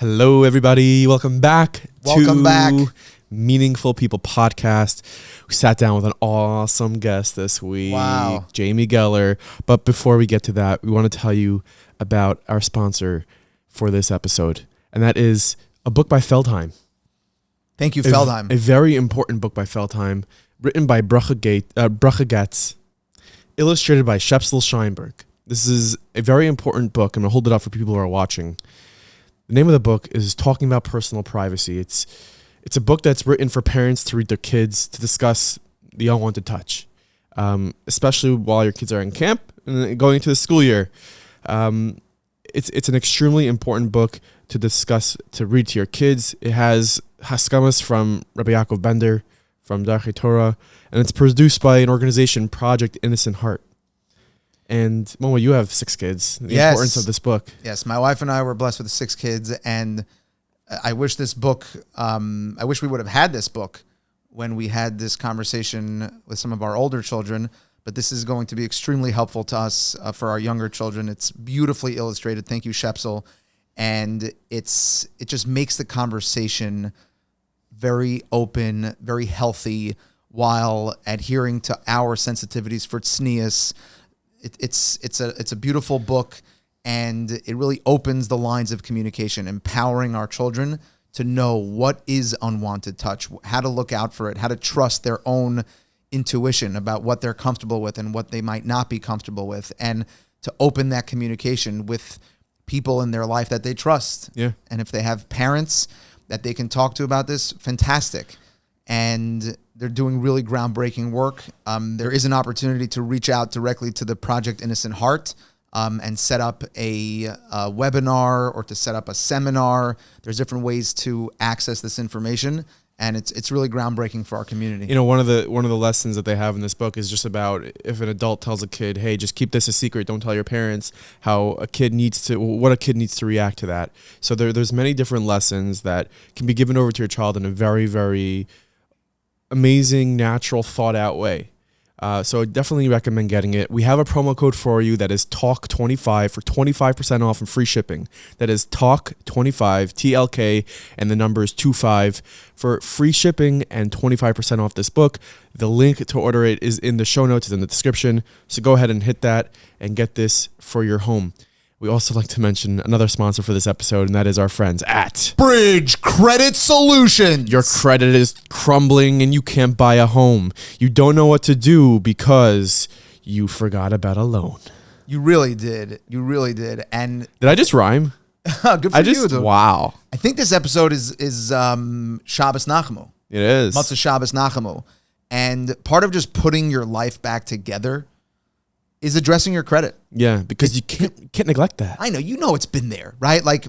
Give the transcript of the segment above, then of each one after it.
Hello, everybody. Welcome back to Meaningful People Podcast. We sat down with an awesome guest this week, Jamie Geller. But before we get to that, we want to tell you about our sponsor for this episode, and that is a book by Feldheim. Thank you, Feldheim. A very important book by Feldheim, written by Bracha Getz, illustrated by Shepsel Scheinberg. This is a very important book. I'm going to hold it up for people who are watching. The name of the book is Talking About Personal Privacy. It's a book that's written for parents to read their kids to discuss the unwanted touch, especially while your kids are in camp and going into the school year. It's an extremely important book to discuss, to read to your kids. It has haskamas from Rabbi Yaakov Bender from Darchei Torah, and it's produced by an organization, Project Innocent Heart. And Momo, you have 6 kids. The importance of this book. Yes, my wife and I were blessed with 6 kids, and I wish this book, I wish we would have had this book when we had this conversation with some of our older children, but this is going to be extremely helpful to us for our younger children. It's beautifully illustrated. Thank you, Shepsel. And it just makes the conversation very open, very healthy, while adhering to our sensitivities for tznius. It's a beautiful book, and it really opens the lines of communication, empowering our children to know what is unwanted touch, how to look out for it, how to trust their own intuition about what they're comfortable with and what they might not be comfortable with, and to open that communication with people in their life that they trust. Yeah. And if they have parents that they can talk to about this, fantastic. And they're doing really groundbreaking work. There is an opportunity to reach out directly to the Project Innocent Heart and set up a webinar or to set up a seminar. There's different ways to access this information, and it's really groundbreaking for our community. You know, one of the lessons that they have in this book is just about if an adult tells a kid, "Hey, just keep this a secret. Don't tell your parents," what a kid needs to react to that. So there's many different lessons that can be given over to your child in a very, very amazing, natural, thought out way. So I definitely recommend getting it. We have a promo code for you that is TALK25 for 25% off and free shipping. That is TALK25, TLK, and the number is 25 for free shipping and 25% off this book. The link to order it is in the show notes, it's in the description. So go ahead and hit that and get this for your home. We also like to mention another sponsor for this episode, and that is our friends at Bridge Credit Solutions. Your credit is crumbling and you can't buy a home. You don't know what to do because you forgot about a loan. You really did. And did I just rhyme? Good for you, dude. Wow. I think this episode is Shabbos Nachamu. It is. Matzah Shabbos Nachamu. And part of just putting your life back together is addressing your credit. Yeah, because you can't neglect that. I know, it's been there, right? Like,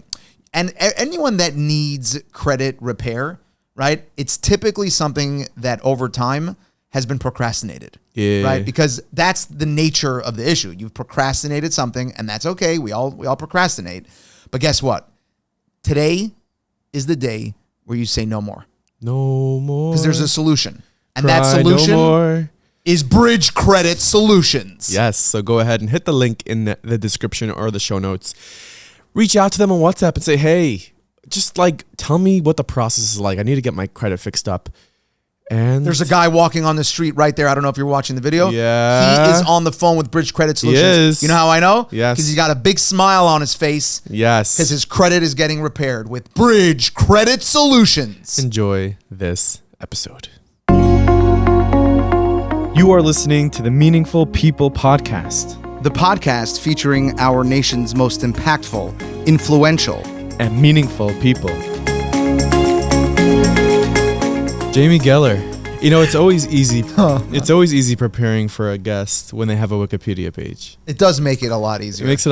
and anyone that needs credit repair, right? It's typically something that over time has been procrastinated, right? Because that's the nature of the issue. You've procrastinated something, and that's okay. We all procrastinate. But guess what? Today is the day where you say no more. No more. Because there's a solution. And that solution is Bridge Credit Solutions. Yes, so go ahead and hit the link in the description or the show notes. Reach out to them on WhatsApp and say, "Hey, just tell me what the process is like. I need to get my credit fixed up." And there's a guy walking on the street right there. I don't know if you're watching the video. Yeah. He is on the phone with Bridge Credit Solutions. He is. You know how I know? Yes. Because he's got a big smile on his face. Yes. Because his credit is getting repaired with Bridge Credit Solutions. Enjoy this episode. You are listening to the Meaningful People Podcast. The podcast featuring our nation's most impactful, influential, and meaningful people. Jamie Geller. You know, it's always easy. It's always easy preparing for a guest when they have a Wikipedia page. It does make it a lot easier. It makes it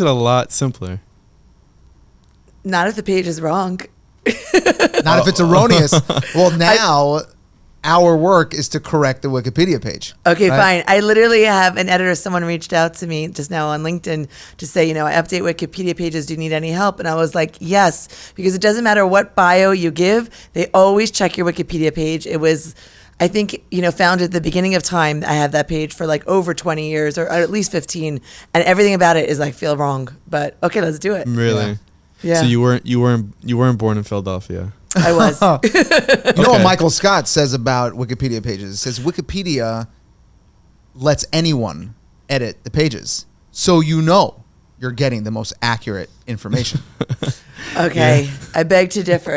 a lot simpler. Not if the page is wrong. Not if it's erroneous. Well, now our work is to correct the Wikipedia page. Okay, right? fine. I literally have an editor. Someone reached out to me just now on LinkedIn to say, I update Wikipedia pages. Do you need any help? And I was like, yes, because it doesn't matter what bio you give. They always check your Wikipedia page. It was, I think, founded at the beginning of time. I have that page for over 20 years or at least 15. And everything about it is feel wrong. But okay, let's do it. Really? Yeah. Yeah. So you weren't born in Philadelphia. I was. You know what Michael Scott says about Wikipedia pages? It says Wikipedia lets anyone edit the pages, so you know you're getting the most accurate information. Okay. I beg to differ.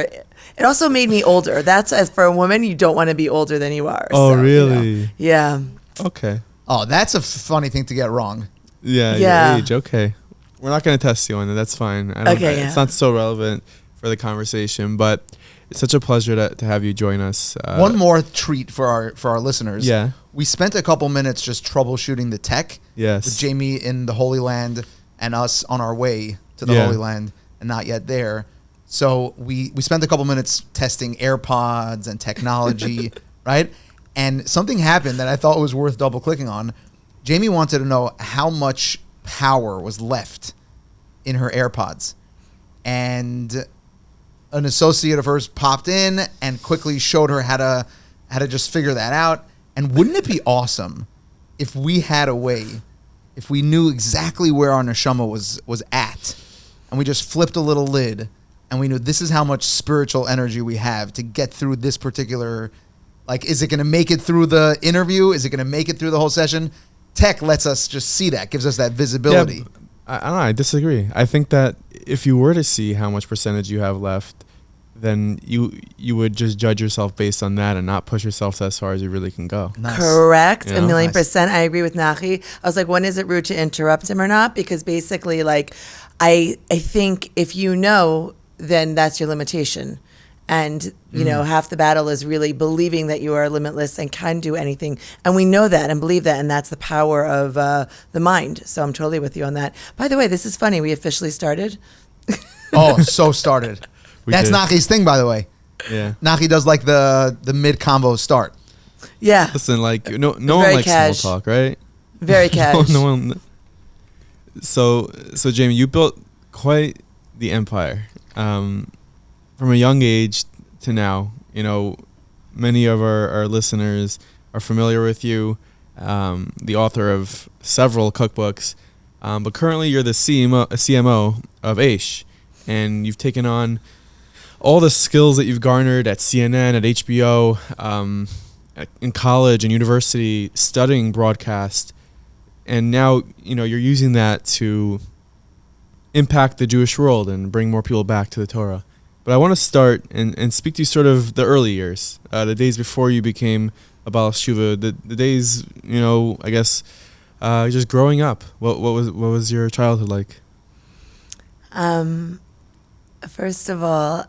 It also made me older. That's, as for a woman, you don't want to be older than you are. Oh, so, really? You know. Yeah. Okay. Oh, that's a funny thing to get wrong. Yeah. Yeah. Your age. Okay. We're not going to test you on it. That's fine. It's not so relevant for the conversation, but it's such a pleasure to have you join us. One more treat for our listeners. Yeah. We spent a couple minutes just troubleshooting the tech. Yes. With Jamie in the Holy Land and us on our way to the Holy Land and not yet there. So we spent a couple minutes testing AirPods and technology, right? And something happened that I thought was worth double clicking on. Jamie wanted to know how much power was left in her AirPods. And an associate of hers popped in and quickly showed her how to just figure that out. And wouldn't it be awesome if we had a way, if we knew exactly where our neshama was at, and we just flipped a little lid, and we knew this is how much spiritual energy we have to get through this particular, like, is it going to make it through the interview? Is it going to make it through the whole session? Tech lets us just see that, gives us that visibility. Yeah, I don't know. I disagree. I think that if you were to see how much percentage you have left, then you would just judge yourself based on that and not push yourself as far as you really can go. Nice. Correct. Yeah. 1,000,000%. I agree with Nachi. I was like, when is it rude to interrupt him or not? Because basically, like, I think if you know, then that's your limitation. And, you know, half the battle is really believing that you are limitless and can do anything. And we know that and believe that. And that's the power of the mind. So I'm totally with you on that. By the way, this is funny. We officially started. Oh, so started. That's did. Nachi's thing, by the way. Yeah. Nachi does like the mid-combo start. Yeah. Listen, like no one Very likes cash. small talk, right? Very cash. No one. So Jamie, you built quite the empire. From a young age to now, you know, many of our listeners are familiar with you, the author of several cookbooks, but currently you're the CMO of Aish, and you've taken on all the skills that you've garnered at CNN, at HBO, in college and university, studying broadcast, and now, you know, you're using that to impact the Jewish world and bring more people back to the Torah. But I want to start and speak to you sort of the early years, the days before you became a Baal Shuva, the days, you know, I guess, just growing up. What was your childhood like? First of all,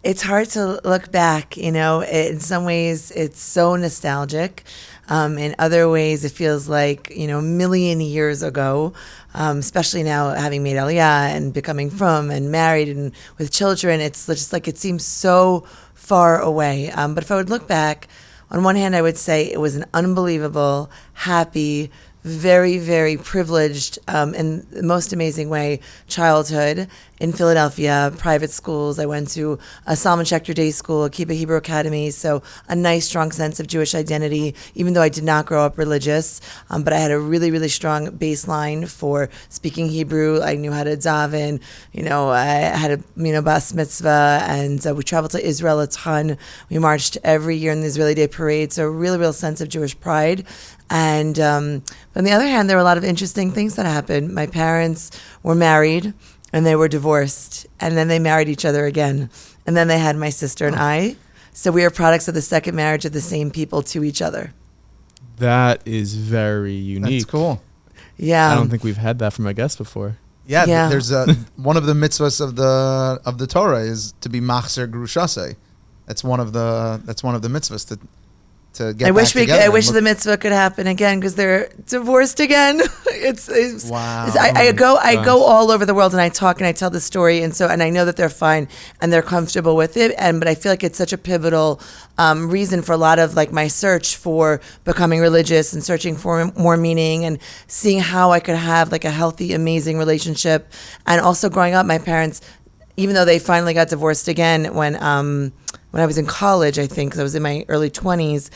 it's hard to look back, you know. In some ways, it's so nostalgic. In other ways, it feels like, you know, a million years ago, especially now having made Aliyah and becoming from and married and with children. It's just like it seems so far away. But if I would look back, on one hand, I would say it was an unbelievable, happy, very, very privileged, in the most amazing way, childhood in Philadelphia, private schools. I went to a Salman Schechter Day School, a Kibbutz Hebrew Academy, so a nice, strong sense of Jewish identity, even though I did not grow up religious. But I had a really, really strong baseline for speaking Hebrew. I knew how to daven. You know, I had a bas mitzvah, and we traveled to Israel a ton. We marched every year in the Israeli Day Parade, so a really, real sense of Jewish pride. And on the other hand, there were a lot of interesting things that happened. My parents were married, and they were divorced, and then they married each other again, and then they had my sister and I. So we are products of the second marriage of the same people to each other. That is very unique. That's cool. Yeah. I don't think we've had that from a guest before. Yeah, Yeah. there's one of the mitzvahs of the Torah is to be machzer grushase. That's one of the mitzvahs to get. I wish back together I and wish look- the mitzvah could happen again because they're divorced again. Wow. I go all over the world and I talk and I tell the story and I know that they're fine and they're comfortable with it. But I feel like it's such a pivotal reason for a lot of like my search for becoming religious and searching for more meaning and seeing how I could have like a healthy, amazing relationship. And also growing up, my parents, even though they finally got divorced again when I was in college, I think, 'cause I was in my early 20s,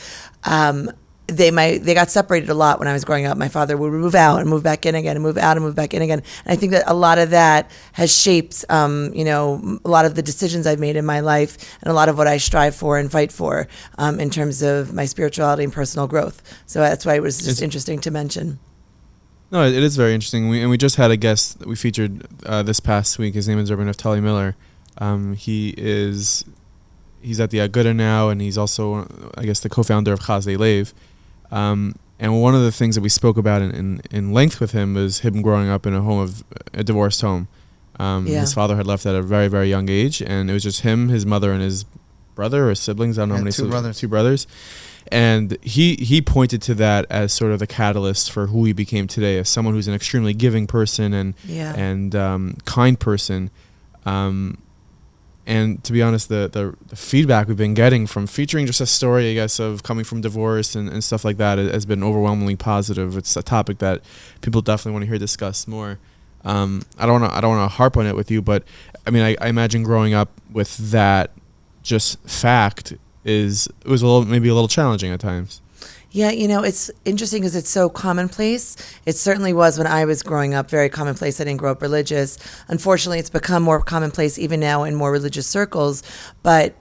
they got separated a lot when I was growing up. My father would move out and move back in again, and move out and move back in again. And I think that a lot of that has shaped, a lot of the decisions I've made in my life, and a lot of what I strive for and fight for, in terms of my spirituality and personal growth. So that's why it was just interesting to mention. No, it is very interesting. We just had a guest that we featured this past week. His name is Rabbi Naftali Miller. He's at the Aguda now, and he's also, I guess, the co-founder of Chazei Lev. And one of the things that we spoke about in length with him was him growing up in a divorced home. His father had left at a very, very young age, and it was just him, his mother, and his brother or siblings. I don't know how many siblings. Two brothers. And he pointed to that as sort of the catalyst for who he became today, as someone who's an extremely giving person and kind person. And to be honest, the feedback we've been getting from featuring just a story, I guess, of coming from divorce and stuff like that has been overwhelmingly positive. It's a topic that people definitely want to hear discussed more. I don't want to harp on it with you, but I mean, I imagine growing up with that just fact was maybe a little challenging at times. Yeah, it's interesting because it's so commonplace. It certainly was when I was growing up, very commonplace. I didn't grow up religious. Unfortunately, it's become more commonplace even now in more religious circles, but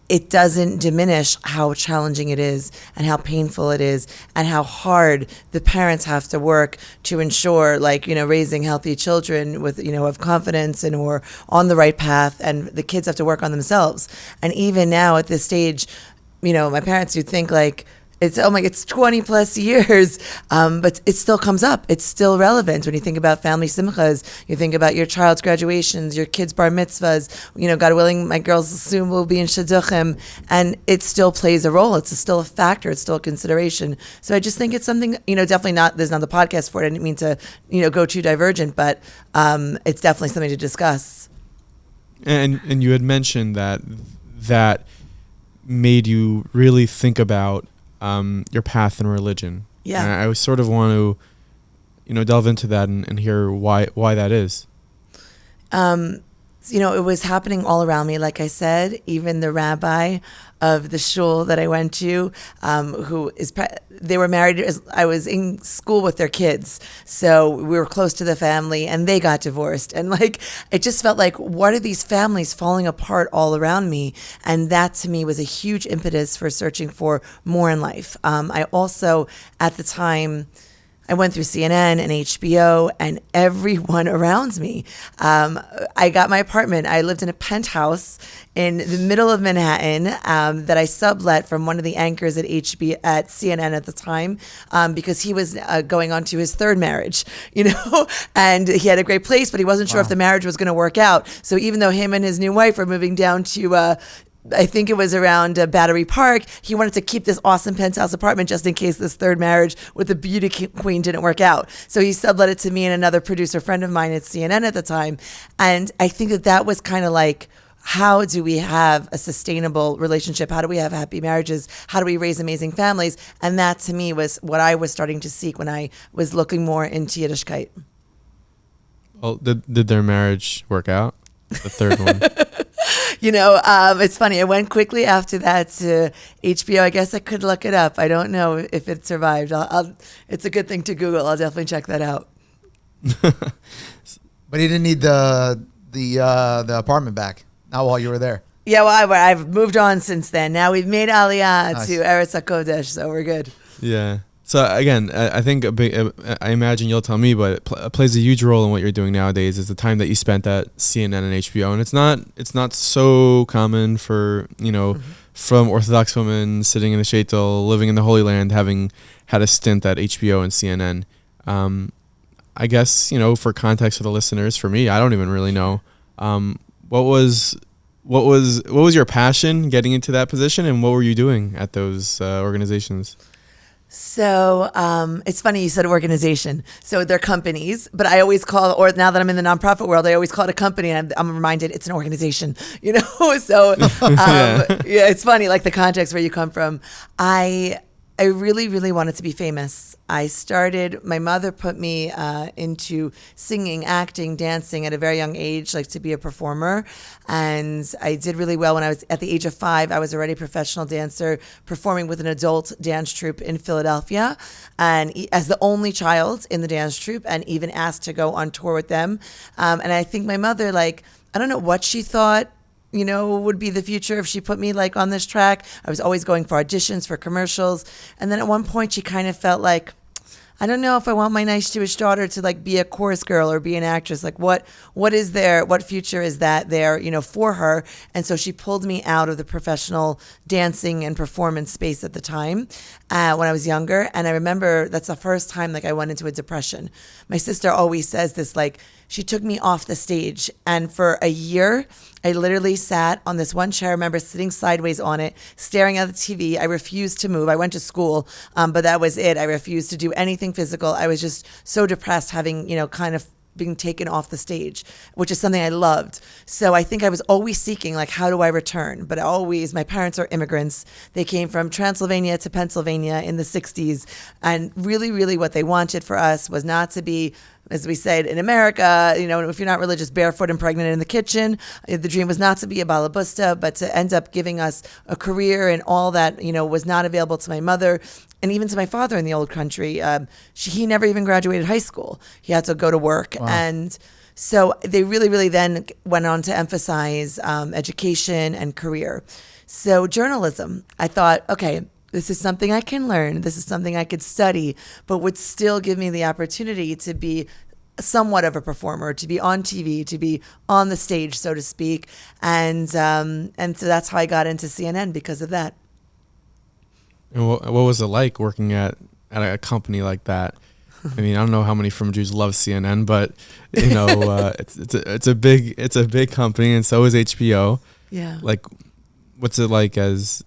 it doesn't diminish how challenging it is and how painful it is and how hard the parents have to work to ensure, raising healthy children with, of confidence and or on the right path, and the kids have to work on themselves. And even now at this stage, my parents, you'd think it's 20 plus years, but it still comes up. It's still relevant when you think about family simchas. You think about your child's graduations, your kids' bar mitzvahs. God willing, my girls soon will be in shidduchim, and it still plays a role. It's still a factor. It's still a consideration. So I just think it's something, definitely not. There's not the podcast for it. I didn't mean to, go too divergent, but it's definitely something to discuss. And you had mentioned that made you really think about your path in religion. Yeah. And I sort of want to, delve into that and hear why that is. It was happening all around me. Like I said, even the rabbi of the shul that I went to, they were married. I was in school with their kids, so we were close to the family, and they got divorced. And it just felt like, what are these families falling apart all around me? And that to me was a huge impetus for searching for more in life. I also, at the time, I went through CNN and HBO and everyone around me. I got my apartment. I lived in a penthouse in the middle of Manhattan that I sublet from one of the anchors at CNN at the time, because he was going on to his third marriage, and he had a great place, but he wasn't sure if the marriage was going to work out. So even though him and his new wife were moving down to I think it was around Battery Park, he wanted to keep this awesome penthouse apartment just in case this third marriage with the beauty queen didn't work out. So he sublet it to me and another producer friend of mine at CNN at the time. And I think that was kind of like, how do we have a sustainable relationship? How do we have happy marriages? How do we raise amazing families? And that to me was what I was starting to seek when I was looking more into Yiddishkeit. Well, did their marriage work out? The third one. It's funny. I went quickly after that to HBO. I guess I could look it up. I don't know if it survived. It's a good thing to Google. I'll definitely check that out. But he didn't need the apartment back. Not while you were there. Yeah, well, I've moved on since then. Now we've made Aliyah to Eretz HaKodesh, so we're good. Yeah. So again, I think I imagine you'll tell me, but it plays a huge role in what you're doing nowadays is the time that you spent at CNN and HBO, and it's not so common for from Orthodox women sitting in the Shaitel, living in the Holy Land, having had a stint at HBO and CNN. I guess for context for the listeners, for me, I don't even really know what was your passion getting into that position, and what were you doing at those organizations? So it's funny you said organization. So they're companies, but I always or now that I'm in the nonprofit world, I always call it a company, and I'm reminded it's an organization. So yeah, it's funny, like the context where you come from. I really, really wanted to be famous. My mother put me into singing, acting, dancing at a very young age, like to be a performer. And I did really well when I was at the age of 5. I was already a professional dancer performing with an adult dance troupe in Philadelphia. And as the only child in the dance troupe, and even asked to go on tour with them. And I think my mother, like, I don't know what she thought, would be the future if she put me like on this track. I was always going for auditions for commercials. And then at one point she kind of felt like, I don't know if I want my nice Jewish daughter to like be a chorus girl or be an actress. Like what future is that there, for her? And so she pulled me out of the professional dancing and performance space at the time when I was younger. And I remember that's the first time like I went into a depression. My sister always says this, like, she took me off the stage, and for a year, I literally sat on this one chair. I remember sitting sideways on it, staring at the TV. I refused to move. I went to school, but that was it. I refused to do anything physical. I was just so depressed having, kind of being taken off the stage, which is something I loved. So I think I was always seeking, like, how do I return? But my parents are immigrants. They came from Transylvania to Pennsylvania in the 60s. And really, really what they wanted for us was not to be, as we said in America, if you're not religious, barefoot and pregnant in the kitchen. The dream was not to be a balabusta, but to end up giving us a career and all that, was not available to my mother and even to my father in the old country. He never even graduated high school. He had to go to work. Wow. And so they really, really then went on to emphasize education and career. So journalism, I thought, okay, this is something I can learn. This is something I could study, but would still give me the opportunity to be somewhat of a performer, to be on TV, to be on the stage, so to speak. And so that's how I got into CNN, because of that. And what was it like working at a company like that? I mean, I don't know how many Frum Jews love CNN, but it's a big company, and so is HBO. Yeah. Like, what's it like as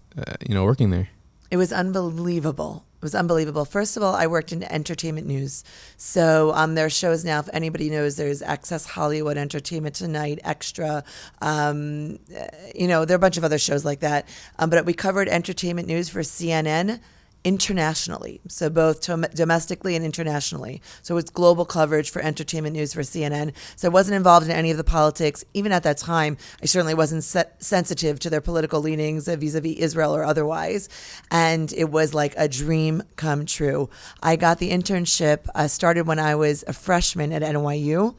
working there? It was unbelievable. It was unbelievable. First of all, I worked in entertainment news. So there are shows now, if anybody knows, there's Access Hollywood, Entertainment Tonight, Extra. There are a bunch of other shows like that. But we covered entertainment news for CNN internationally, so both domestically and internationally. So it's global coverage for entertainment news for CNN. So I wasn't involved in any of the politics. Even at that time, I certainly wasn't sensitive to their political leanings vis-a-vis Israel or otherwise. And it was like a dream come true. I got the internship, started when I was a freshman at NYU.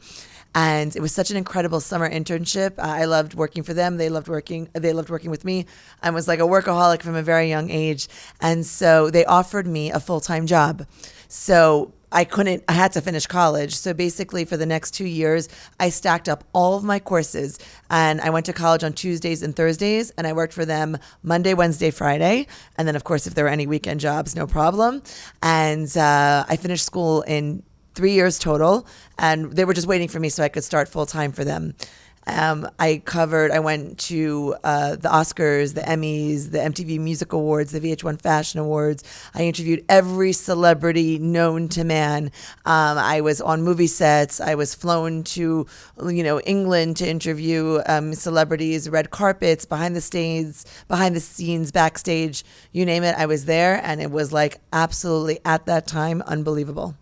And it was such an incredible summer internship. I loved working for them. They loved working with me. I was like a workaholic from a very young age. And so they offered me a full-time job. So I had to finish college. So basically for the next 2 years, I stacked up all of my courses, and I went to college on Tuesdays and Thursdays, and I worked for them Monday, Wednesday, Friday. And then of course, if there were any weekend jobs, no problem. And I finished school in 3 years total, and they were just waiting for me so I could start full time for them. I went to the Oscars, the Emmys, the MTV Music Awards, the VH1 Fashion Awards. I interviewed every celebrity known to man. I was on movie sets. I was flown to, England to interview celebrities, red carpets, behind the scenes, backstage, you name it. I was there, and it was like absolutely at that time unbelievable.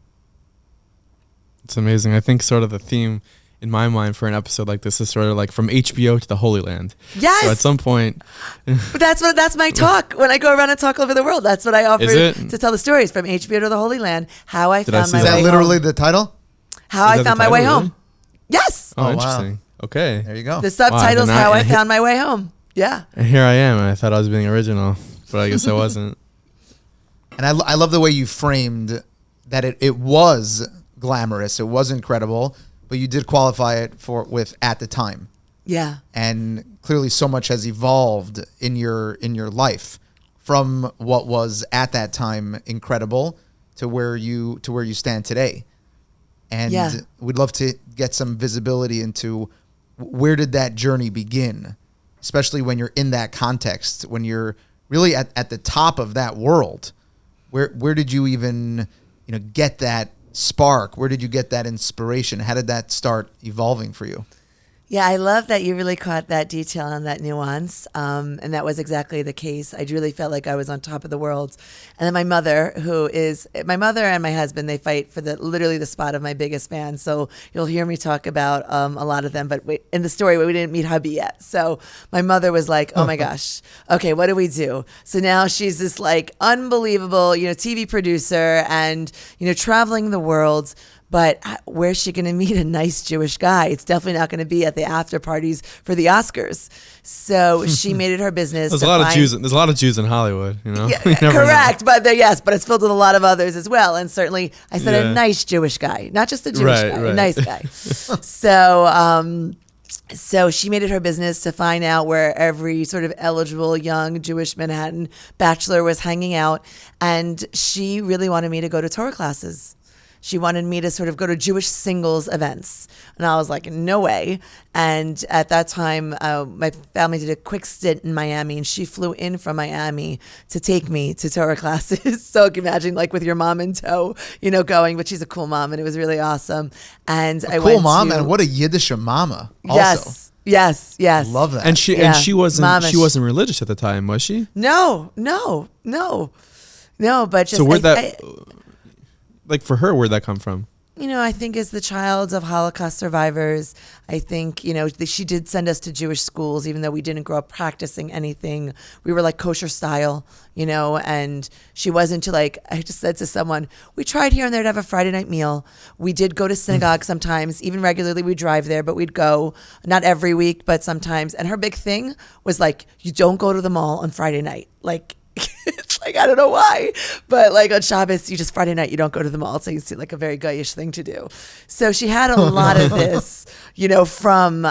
It's amazing. I think sort of the theme in my mind for an episode like this is sort of like from HBO to the Holy Land. Yes. So at some point, but that's my talk when I go around and talk all over the world. That's what I offer to tell the stories from HBO to the Holy Land. How I found my way home. Is that literally the title? How I found my way home. Yes. Oh, interesting. Wow. Okay. There you go. The subtitle's How I Found My Way Home. Yeah. And here I am. And I thought I was being original, but I guess I wasn't. And I love the way you framed that it was glamorous. It was incredible, but you did qualify it with at the time. Yeah. And clearly so much has evolved in your life from what was at that time incredible to where you stand today. And we'd love to get some visibility into where did that journey begin, especially when you're in that context, when you're really at the top of that world. Where did you even get that spark? Where did you get that inspiration? How did that start evolving for you? Yeah, I love that you really caught that detail and that nuance. And that was exactly the case. I really felt like I was on top of the world. And then my mother and my husband, they fight for literally the spot of my biggest fan. So you'll hear me talk about a lot of them. But in the story, we didn't meet hubby yet. So my mother was like, oh my gosh, okay, what do we do? So now she's this like unbelievable, TV producer and, traveling the world. But where's she going to meet a nice Jewish guy? It's definitely not going to be at the after parties for the Oscars. So she made it her business. There's a lot of Jews in Hollywood, Yeah, correct. But but it's filled with a lot of others as well. And certainly, I said a nice Jewish guy, not just a Jewish guy, a nice guy. So she made it her business to find out where every sort of eligible young Jewish Manhattan bachelor was hanging out, and she really wanted me to go to Torah classes. She wanted me to sort of go to Jewish singles events. And I was like, no way. And at that time, my family did a quick stint in Miami, and she flew in from Miami to take me to Torah classes. So you can imagine, like with your mom in tow, going, but she's a cool mom, and it was really awesome. And I went mom, and what a Yiddish mama also. Yes. Love that. And she wasn't religious at the time, was she? No. But just, so like for her, where'd that come from? I think as the child of Holocaust survivors, I think, she did send us to Jewish schools, even though we didn't grow up practicing anything. We were like kosher style, and she wasn't I just said to someone, we tried here and there to have a Friday night meal. We did go to synagogue sometimes, even regularly we drive there, but we'd go, not every week, but sometimes. And her big thing was like, you don't go to the mall on Friday night. Like, it's like, I don't know why, but like on Shabbos, Friday night, you don't go to the mall. So you see like a very guyish thing to do. So she had a lot of this, from,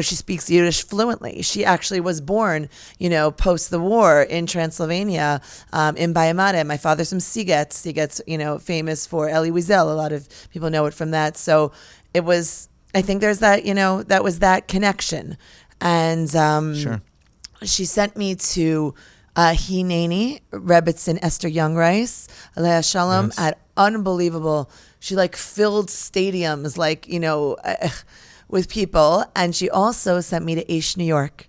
she speaks Yiddish fluently. She actually was born, post the war in Transylvania, in Bayamata. My father's from Sigetz, famous for Elie Wiesel. A lot of people know it from that. So it was, I think there's that, that was that connection. And sure. She sent me to Hineni, Rebbitzin Esther Youngrice, Alea Shalom, at unbelievable. She filled stadiums, with people. And she also sent me to Aish, New York.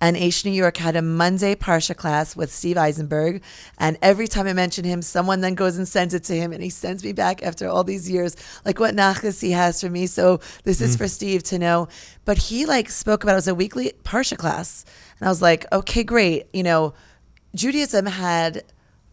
And Aish, New York had a Monday Parsha class with Steve Eisenberg. And every time I mention him, someone then goes and sends it to him. And he sends me back after all these years, what nachas he has for me. So this is for Steve to know. But he spoke about it was a weekly Parsha class. And I was like, okay, great. Judaism had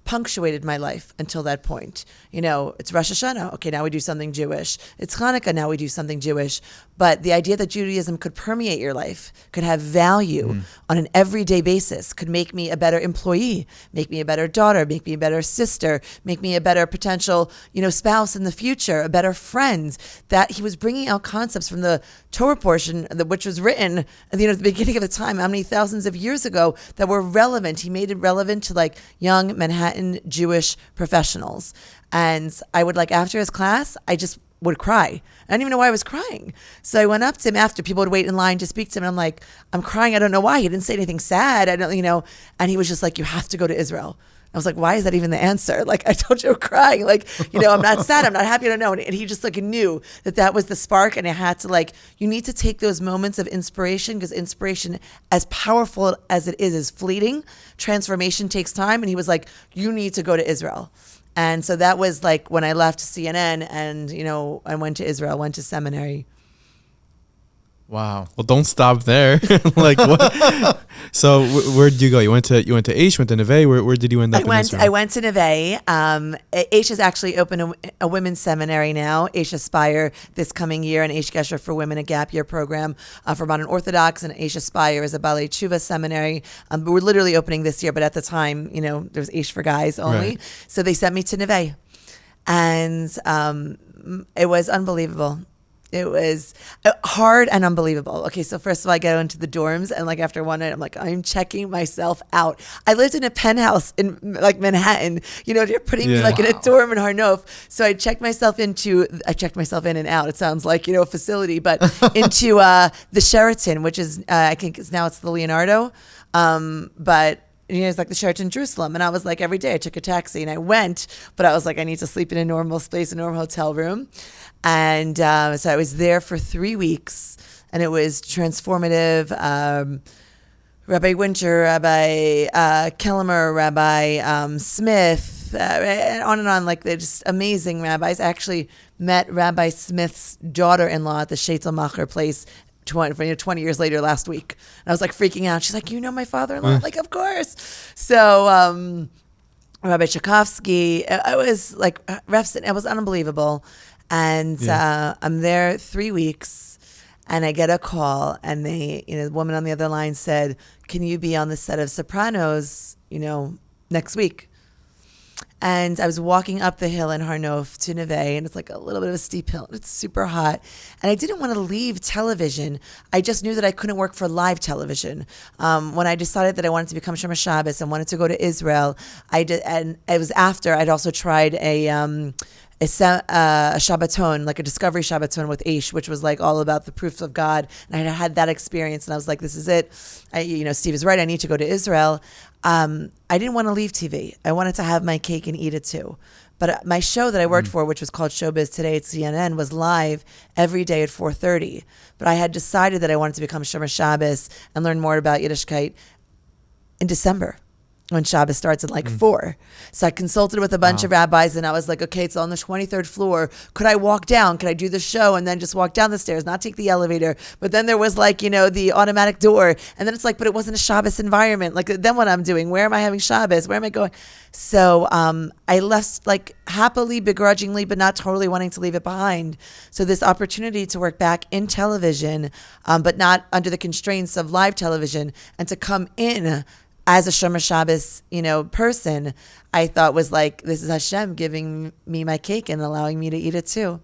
punctuated my life until that point. It's Rosh Hashanah. Okay, now we do something Jewish. It's Hanukkah. Now we do something Jewish. But the idea that Judaism could permeate your life, could have value on an everyday basis, could make me a better employee, make me a better daughter, make me a better sister, make me a better potential, spouse in the future, a better friend. That he was bringing out concepts from the Torah portion, which was written, at the beginning of the time, how many thousands of years ago, that were relevant. He made it relevant to young Manhattan Jewish professionals. And I would after his class, I just would cry. I didn't even know why I was crying. So I went up to him after. People would wait in line to speak to him. And I'm like, I'm crying. I don't know why. He didn't say anything sad. I don't, and he was just like, you have to go to Israel. I was like, why is that even the answer? I told you I'm crying. I'm not sad. I'm not happy. I don't know. And he just knew that was the spark. And I had to you need to take those moments of inspiration, because inspiration, as powerful as it is fleeting. Transformation takes time. And he was like, you need to go to Israel. And so that was when I left CNN and, I went to Israel, went to seminary. Wow. Well, don't stop there. What? So where did you go? You went to Aish, went to Neve. Where did you end up? I went to Neve. Aish has actually opened a women's seminary now. Aish Aspire this coming year, and Aish Gesher for Women, a gap year program for modern Orthodox, and Aish Aspire is a Balei Tshuva seminary. But we're literally opening this year. But at the time, there was Aish for guys only. Right. So they sent me to Neve, and it was unbelievable. It was hard and unbelievable. Okay, so first of all, I go into the dorms, and after one night, I'm I'm checking myself out. I lived in a penthouse in Manhattan. They're putting me in a dorm in Harnof. So I checked myself in and out. It sounds like a facility, but into the Sheraton, which is I think now it's the Leonardo, but. It's the Sheraton Jerusalem. And I was every day I took a taxi and I went, but I was I need to sleep in a normal space, a normal hotel room. And so I was there for 3 weeks. and it was transformative. Rabbi Winter, Rabbi Kellemer, Rabbi Smith, and on, like they're just amazing rabbis. I actually met Rabbi Smith's daughter-in-law at the Sheitel Macher place 20 years later last week. And I was like freaking out. She's like, you know my father-in-law? I'm like, of course. So Rabbi Tchaikovsky, I was like, refs, it was unbelievable. And I'm there 3 weeks. And I get a call, and the woman on the other line said, "Can you be on the set of Sopranos, next week?" And I was walking up the hill in Har Nof to Neve, and it's like a little bit of a steep hill, and it's super hot. And I didn't want to leave television. I just knew that I couldn't work for live television. When I decided that I wanted to become Shomer Shabbos and wanted to go to Israel, I did, and it was after I'd also tried a Shabbaton, like a discovery Shabbaton with Aish, which was like all about the proofs of God. And I had that experience, and I was like, this is it. Steve is right. I need to go to Israel. I didn't want to leave TV. I wanted to have my cake and eat it too. But my show that I worked for, which was called Showbiz Today at CNN, was live every day at 4:30. But I had decided that I wanted to become Shomer Shabbos and learn more about Yiddishkeit in December, when Shabbos starts at 4. So I consulted with a bunch of rabbis, and I was like, okay, it's on the 23rd floor. Could I walk down? Could I do the show and then just walk down the stairs, not take the elevator? But then there was the automatic door. And then it's like, but it wasn't a Shabbos environment. Like, then what I'm doing? Where am I having Shabbos? Where am I going? So I left happily, begrudgingly, but not totally wanting to leave it behind. So this opportunity to work back in television, but not under the constraints of live television, and to come in as a Shomer Shabbos, person, I thought was like, this is Hashem giving me my cake and allowing me to eat it too.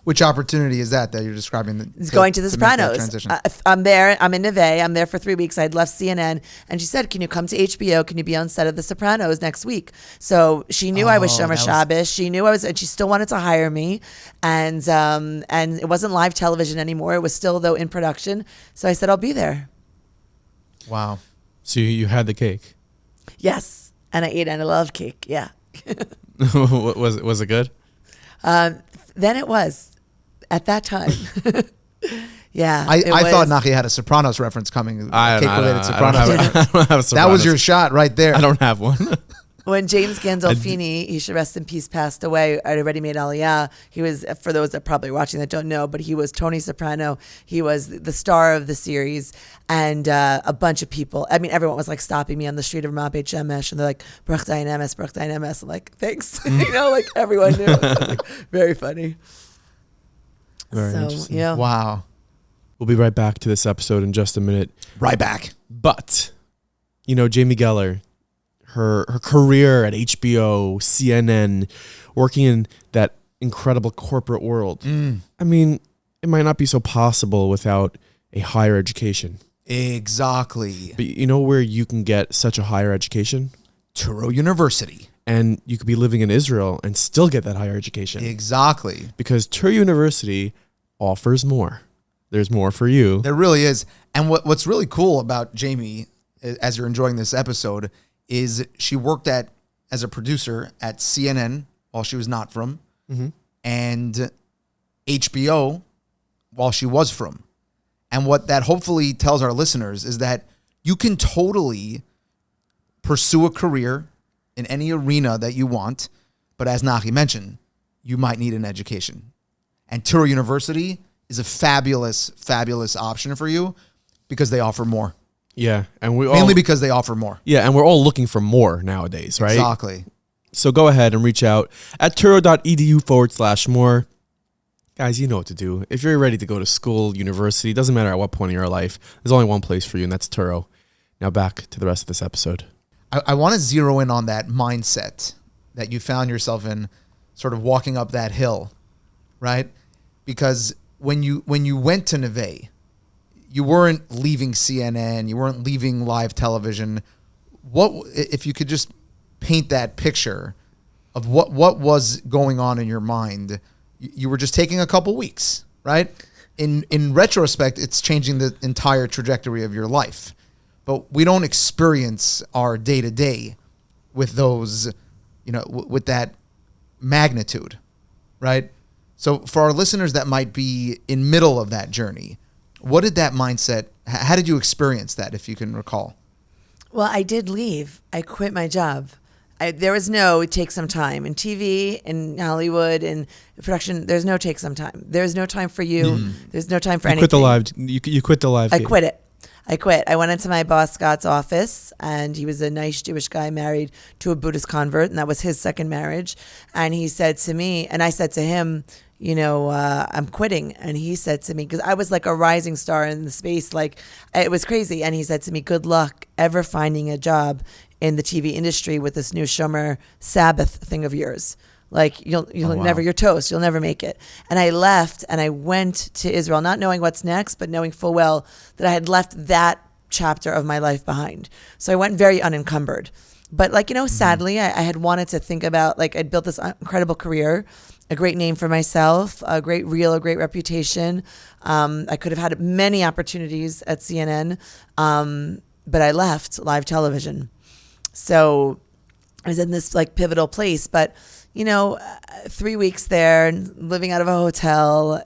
Which opportunity is that you're describing? It's going to the Sopranos. I'm there. I'm in Neve. I'm there for 3 weeks. I'd left CNN, and she said, "Can you come to HBO? Can you be on set of the Sopranos next week?" So she knew I was Shomer Shabbos. She knew I was, and she still wanted to hire me. And it wasn't live television anymore. It was still though in production. So I said, "I'll be there." Wow. So you had the cake? Yes, and I ate, and I love cake. Yeah. Was it good? Then it was. At that time. Yeah. I thought Nachi had a Sopranos reference coming. Cake-related Sopranos. I don't have Sopranos. That was your shot right there. I don't have one. When James Gandolfini, he should rest in peace, passed away, I'd already made Aliyah. He was, for those that probably watching that don't know, but he was Tony Soprano. He was the star of the series, and a bunch of people. I mean, everyone was stopping me on the street of Ramat Beit Shemesh, and they're like, "Baruch Dayan Emes, Baruch Dayan Emes." I'm like, "Thanks." Everyone knew. It was very funny. Very interesting. Yeah. Wow. We'll be right back to this episode in just a minute. Right back. But, Jamie Geller, her career at HBO, CNN, working in that incredible corporate world. I mean, it might not be so possible without a higher education. Exactly. But you know where you can get such a higher education? Touro University. And you could be living in Israel and still get that higher education. Exactly. Because Touro University offers more. There's more for you. There really is. And what's really cool about Jamie, as you're enjoying this episode, is she worked as a producer at CNN while she was not from, and HBO while she was from. And what that hopefully tells our listeners is that you can totally pursue a career in any arena that you want, but as Nachi mentioned, you might need an education. And Touro University is a fabulous, fabulous option for you because they offer more. Yeah, and mainly because they offer more. Yeah, and we're all looking for more nowadays, right? Exactly. So go ahead and reach out at touro.edu/more. Guys, you know what to do. If you're ready to go to school, university, doesn't matter at what point in your life, there's only one place for you, and that's Touro. Now back to the rest of this episode. I want to zero in on that mindset that you found yourself in, sort of walking up that hill, right? Because when you went to Neve, you weren't leaving CNN, you weren't leaving live television. What if you could just paint that picture of what was going on in your mind? You were just taking a couple weeks, right? In retrospect, it's changing the entire trajectory of your life. But we don't experience our day-to-day with those, with that magnitude, right? So for our listeners that might be in middle of that journey, what did that mindset, how did you experience that, if you can recall? Well, I did leave. I quit my job. There was no take some time. In TV, in Hollywood, in production, there's no take some time. There's no time for you. There's no time for anything. You quit the live. I quit it. I quit. I went into my boss Scott's office, and he was a nice Jewish guy married to a Buddhist convert, and that was his second marriage. And he said to me, and I said to him, I'm quitting. And he said to me, because I was like a rising star in the space, like it was crazy. And he said to me, good luck ever finding a job in the TV industry with this new Shomer Sabbath thing of yours. Like you'll never, you're toast. You'll never make it. And I left and I went to Israel, not knowing what's next, but knowing full well that I had left that chapter of my life behind. So I went very unencumbered. But sadly, I had wanted to think about, like, I'd built this incredible career, a great name for myself, a great reputation. I could have had many opportunities at CNN, but I left live television. So I was in this like pivotal place, but 3 weeks there, living out of a hotel,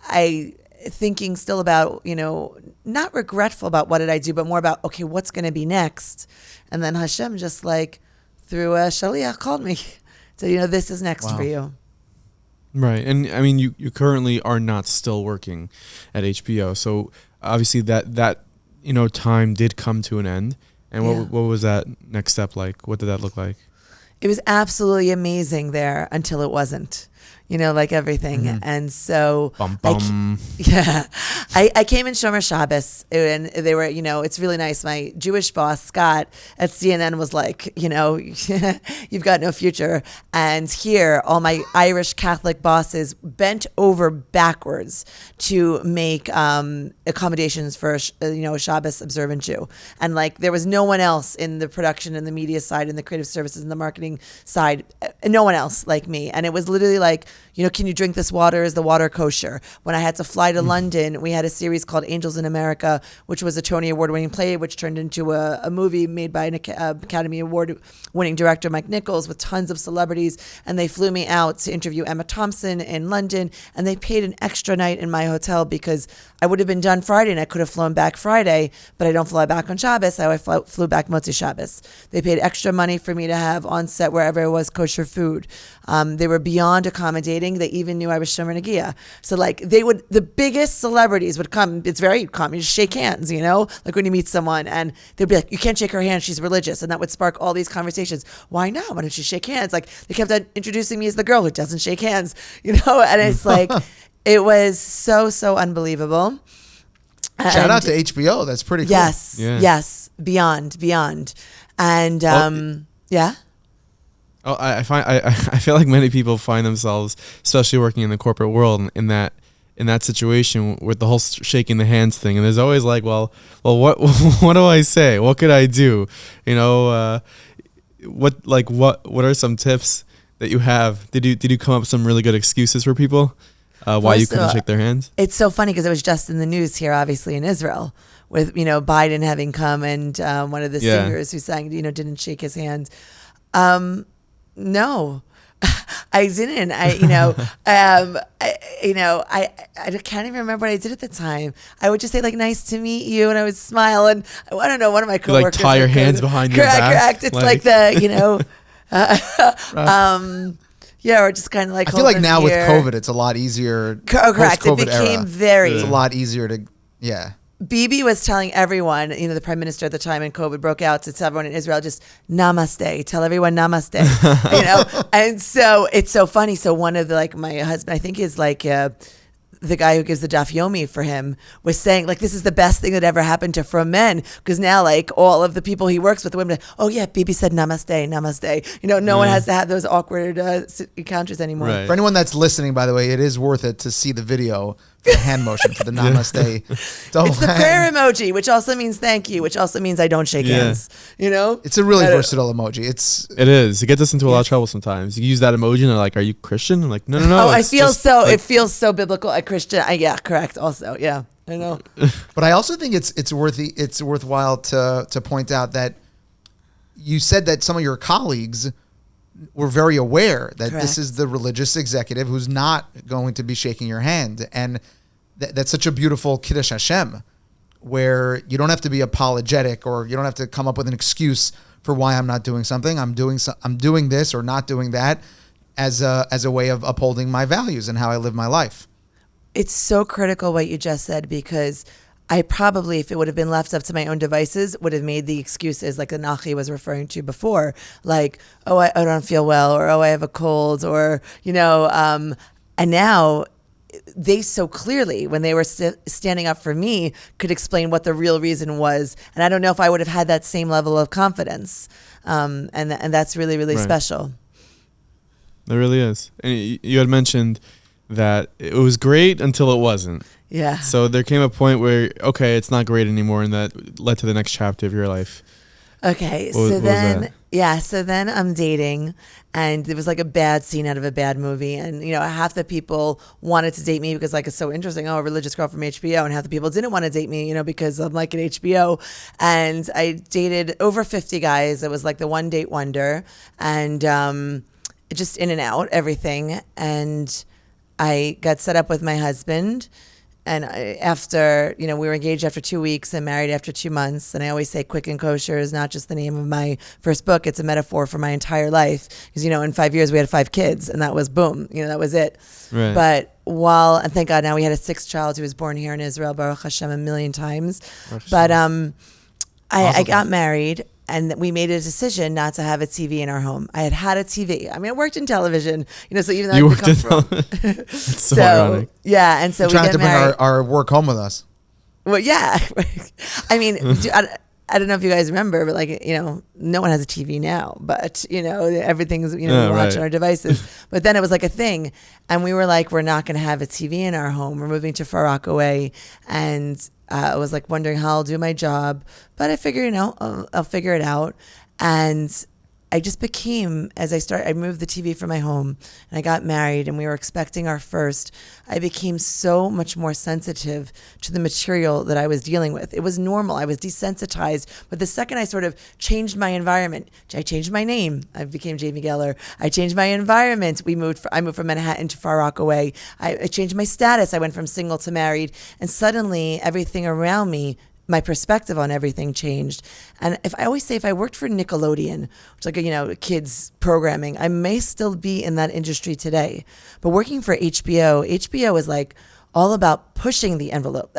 I thinking still about, not regretful about what did I do, but more about, okay, what's going to be next? And then Hashem just like through a shaliach called me. So, this is next for you. Right. And I mean, you currently are not still working at HBO. So obviously that time did come to an end. And what was that next step like? What did that look like? It was absolutely amazing there until it wasn't, like everything. Mm-hmm. And so I came in Shomer Shabbos, and they were, it's really nice. My Jewish boss, Scott, at CNN was like, you've got no future. And here, all my Irish Catholic bosses bent over backwards to make accommodations for, a Shabbos observant Jew. And like, there was no one else in the production and the media side and the creative services and the marketing side, no one else like me. And it was literally like, can you drink this water? Is the water kosher? When I had to fly to London, we had a series called Angels in America, which was a Tony Award-winning play, which turned into a movie made by an Academy Award-winning director, Mike Nichols, with tons of celebrities. And they flew me out to interview Emma Thompson in London, and they paid an extra night in my hotel because I would have been done Friday and I could have flown back Friday, but I don't fly back on Shabbos. I flew back Motzi Shabbos. They paid extra money for me to have on set wherever it was kosher food. They were beyond accommodating. They even knew I was Shomer Nagia. So like the biggest celebrities would come. It's very common. You just shake hands, like when you meet someone, and they'd be like, you can't shake her hand, she's religious. And that would spark all these conversations. Why not? Why don't you shake hands? Like they kept on introducing me as the girl who doesn't shake hands, and it's like, it was so unbelievable. Shout out to HBO. That's pretty cool. Yes. Beyond. And yeah. Oh, I feel like many people find themselves, especially working in the corporate world, in that situation with the whole shaking the hands thing. And there's always like, well, what do I say? What could I do? What are some tips that you have? Did you come up with some really good excuses for people why you couldn't shake their hands? It's so funny because it was just in the news here, obviously in Israel, with Biden having come and one of the singers who sang didn't shake his hand. No, I didn't. I can't even remember what I did at the time. I would just say like, "Nice to meet you," and I would smile. And I don't know, one of my coworkers tie your hands behind your back. Correct. It's like the or just kind of like. I feel like now with COVID, it's a lot easier. Correct. It became It's a lot easier to Bibi was telling everyone, the prime minister at the time, and COVID broke out, to tell everyone in Israel, just namaste, tell everyone namaste, And so it's so funny. So one of my husband, I think is the guy who gives the daf yomi for him, was saying like, this is the best thing that ever happened to From Men, because now like all of the people he works with, the women, oh yeah, Bibi said namaste. No one has to have those awkward encounters anymore. Right. For anyone that's listening, by the way, it is worth it to see the video for the hand motion for the namaste. It's the prayer emoji, which also means thank you, which also means I don't shake hands. It's a really versatile emoji. It is. It gets us into a lot of trouble sometimes. You use that emoji and they're like, "Are you Christian?" I'm like, no. Oh, I feel so. It feels so biblical. Christian. Yeah, correct. Also, yeah, I know. But I also think it's worthwhile to point out that you said that some of your colleagues we're very aware that Correct. this is the religious executive who's not going to be shaking your hand. And that's such a beautiful Kiddush Hashem, where you don't have to be apologetic, or you don't have to come up with an excuse for why I'm not doing something. I'm doing this or not doing that as a way of upholding my values and how I live my life. It's so critical what you just said, because I probably, if it would have been left up to my own devices, would have made the excuses like the Nachi was referring to before, like, oh, I don't feel well, or oh, I have a cold, or, and now they so clearly, when they were standing up for me, could explain what the real reason was. And I don't know if I would have had that same level of confidence. And that's really, really Right. special. It really is. And you had mentioned that it was great until it wasn't. Yeah. So there came a point where, okay, it's not great anymore, and that led to the next chapter of your life. Okay, What was that? So then I'm dating, and it was like a bad scene out of a bad movie. And, half the people wanted to date me because, like, it's so interesting. Oh, a religious girl from HBO. And half the people didn't want to date me, because I'm like an HBO. And I dated over 50 guys. It was like the one date wonder, and just in and out, everything. And I got set up with my husband. And after, we were engaged after 2 weeks and married after 2 months. And I always say Quick and Kosher is not just the name of my first book. It's a metaphor for my entire life. Because, in 5 years, we had 5 kids. And that was boom. That was it. Right. But and thank God now we had a 6th child who was born here in Israel, Baruch Hashem, a million times. But I got married. And we made a decision not to have a TV in our home. I had a TV. I mean, I worked in television, so even though You I worked come in from, It's so ironic. yeah, and so we Trying got to bring married. our work home with us. Well, yeah. I mean, I don't know if you guys remember, but no one has a TV now, but everything's, we watch right. on our devices. But then it was like a thing. And we were like, we're not going to have a TV in our home. We're moving to Far Rockaway. And I was like wondering how I'll do my job, but I figured, I'll figure it out. And I just became, I moved the TV from my home and I got married and we were expecting our first. I became so much more sensitive to the material that I was dealing with. It was normal. I was desensitized. But the second I sort of changed my environment, I changed my name. I became Jamie Geller. I changed my environment. I moved from Manhattan to Far Rockaway. I changed my status. I went from single to married. And suddenly everything around me, my perspective on everything changed. And if I worked for Nickelodeon, which is kids programming, I may still be in that industry today. But working for HBO is like all about pushing the envelope.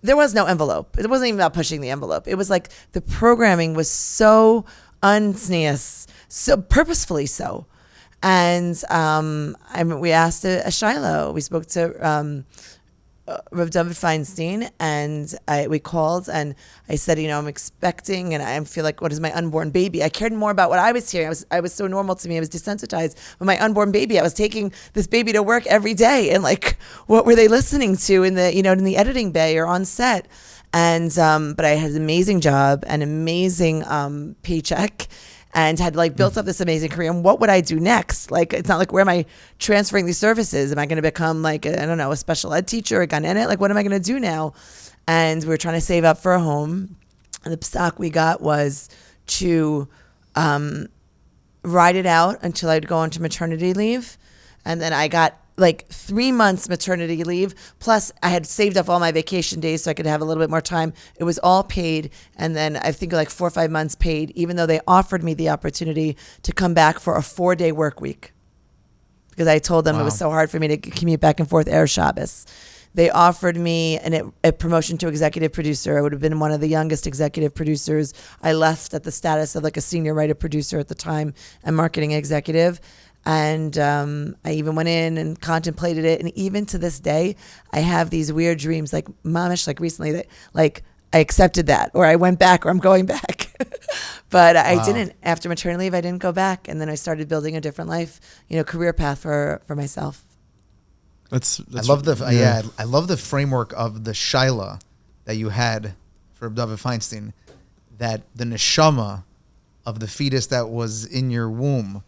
There was no envelope. It wasn't even about pushing the envelope. It was like the programming was so unsneous, so purposefully so. And we asked a Shiloh. We spoke to Rav David Feinstein, and we called, and I said, I'm expecting, and I feel like, what is my unborn baby? I cared more about what I was hearing. I was so normal to me. I was desensitized. But my unborn baby, I was taking this baby to work every day, and like, what were they listening to in the, in the editing bay or on set? And but I had an amazing job, an amazing paycheck, and had built up this amazing career. And what would I do next? It's not like, where am I transferring these services? Am I going to become a special ed teacher, a ganenet? What am I going to do now? And we were trying to save up for a home. And the psak we got was to ride it out until I'd go into maternity leave. And then I got 3 months maternity leave, plus I had saved up all my vacation days so I could have a little bit more time. It was all paid, and then I think 4 or 5 months paid, even though they offered me the opportunity to come back for a 4-day work week, because I told them It was so hard for me to commute back and forth Erev Shabbos. They offered me a promotion to executive producer. I would have been one of the youngest executive producers. I left at the status of a senior writer producer at the time and marketing executive. And I even went in and contemplated it. And even to this day, I have these weird dreams, mamish, recently, that I accepted that, or I went back, or I'm going back. But I didn't. After maternity leave, I didn't go back. And then I started building a different life, career path for myself. That's I love I love the framework of the Shaila that you had for David Feinstein, that the neshama of the fetus that was in your womb,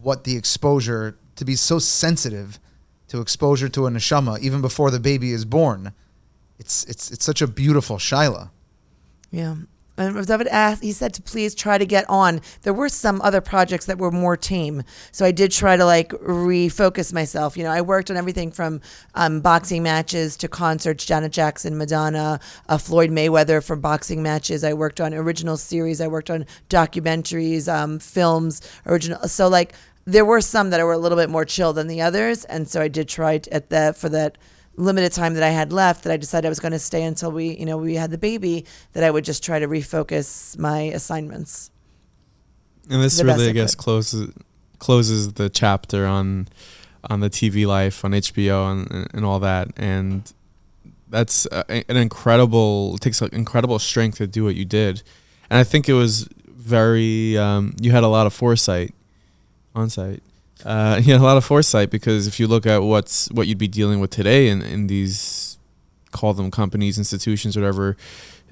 what the exposure, to be so sensitive to exposure to a neshama even before the baby is born. It's such a beautiful shaila. Yeah. And David asked, he said to please try to get on. There were some other projects that were more tame. So I did try to like refocus myself. I worked on everything from boxing matches to concerts, Janet Jackson, Madonna, Floyd Mayweather for boxing matches. I worked on original series. I worked on documentaries, films, original. So like there were some that were a little bit more chill than the others. And so I did try for that limited time that I had left, that I decided I was going to stay until we had the baby, that I would just try to refocus my assignments. And this really, I guess, closes the chapter on the TV life on HBO and all that. And that's it takes incredible strength to do what you did. And I think it was very, you had a lot of foresight on site. You had a lot of foresight, because if you look at what you'd be dealing with today in these, call them companies, institutions, whatever,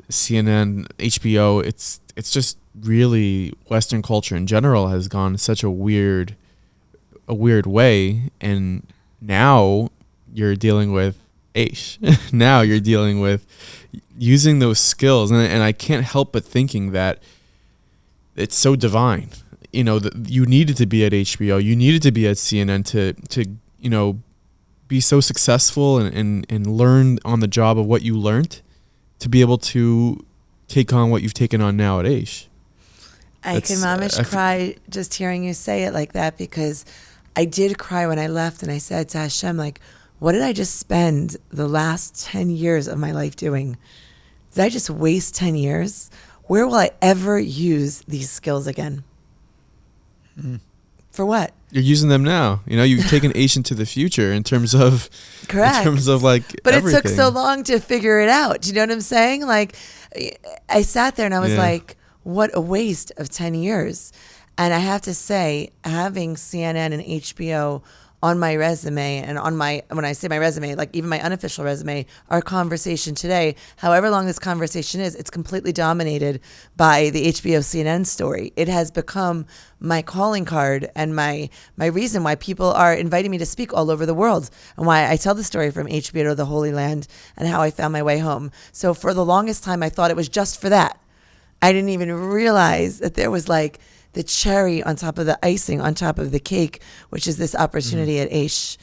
CNN, HBO, it's just really Western culture in general has gone such a weird way, and now you're dealing with Aish. Now you're dealing with using those skills, and I can't help but thinking that it's so divine. You needed to be at HBO, you needed to be at CNN to be so successful and learn on the job of what you learned, to be able to take on what you've taken on now at Aish. I can mamish cry just hearing you say it like that, because I did cry when I left, and I said to Hashem, like, what did I just spend the last 10 years of my life doing? Did I just waste 10 years? Where will I ever use these skills again? For what? You're using them now. You've taken Aish into the future in terms of, correct. In terms of like, but everything. It took so long to figure it out. Do you know what I'm saying? Like, I sat there and I was like, what a waste of 10 years. And I have to say, having CNN and HBO on my resume, and when I say my resume, like even my unofficial resume, our conversation today, however long this conversation is, it's completely dominated by the HBO CNN story. It has become my calling card and my reason why people are inviting me to speak all over the world, and why I tell the story from HBO to the Holy Land and how I found my way home. So for the longest time, I thought it was just for that. I didn't even realize that there was like the cherry on top of the icing, on top of the cake, which is this opportunity at Aish.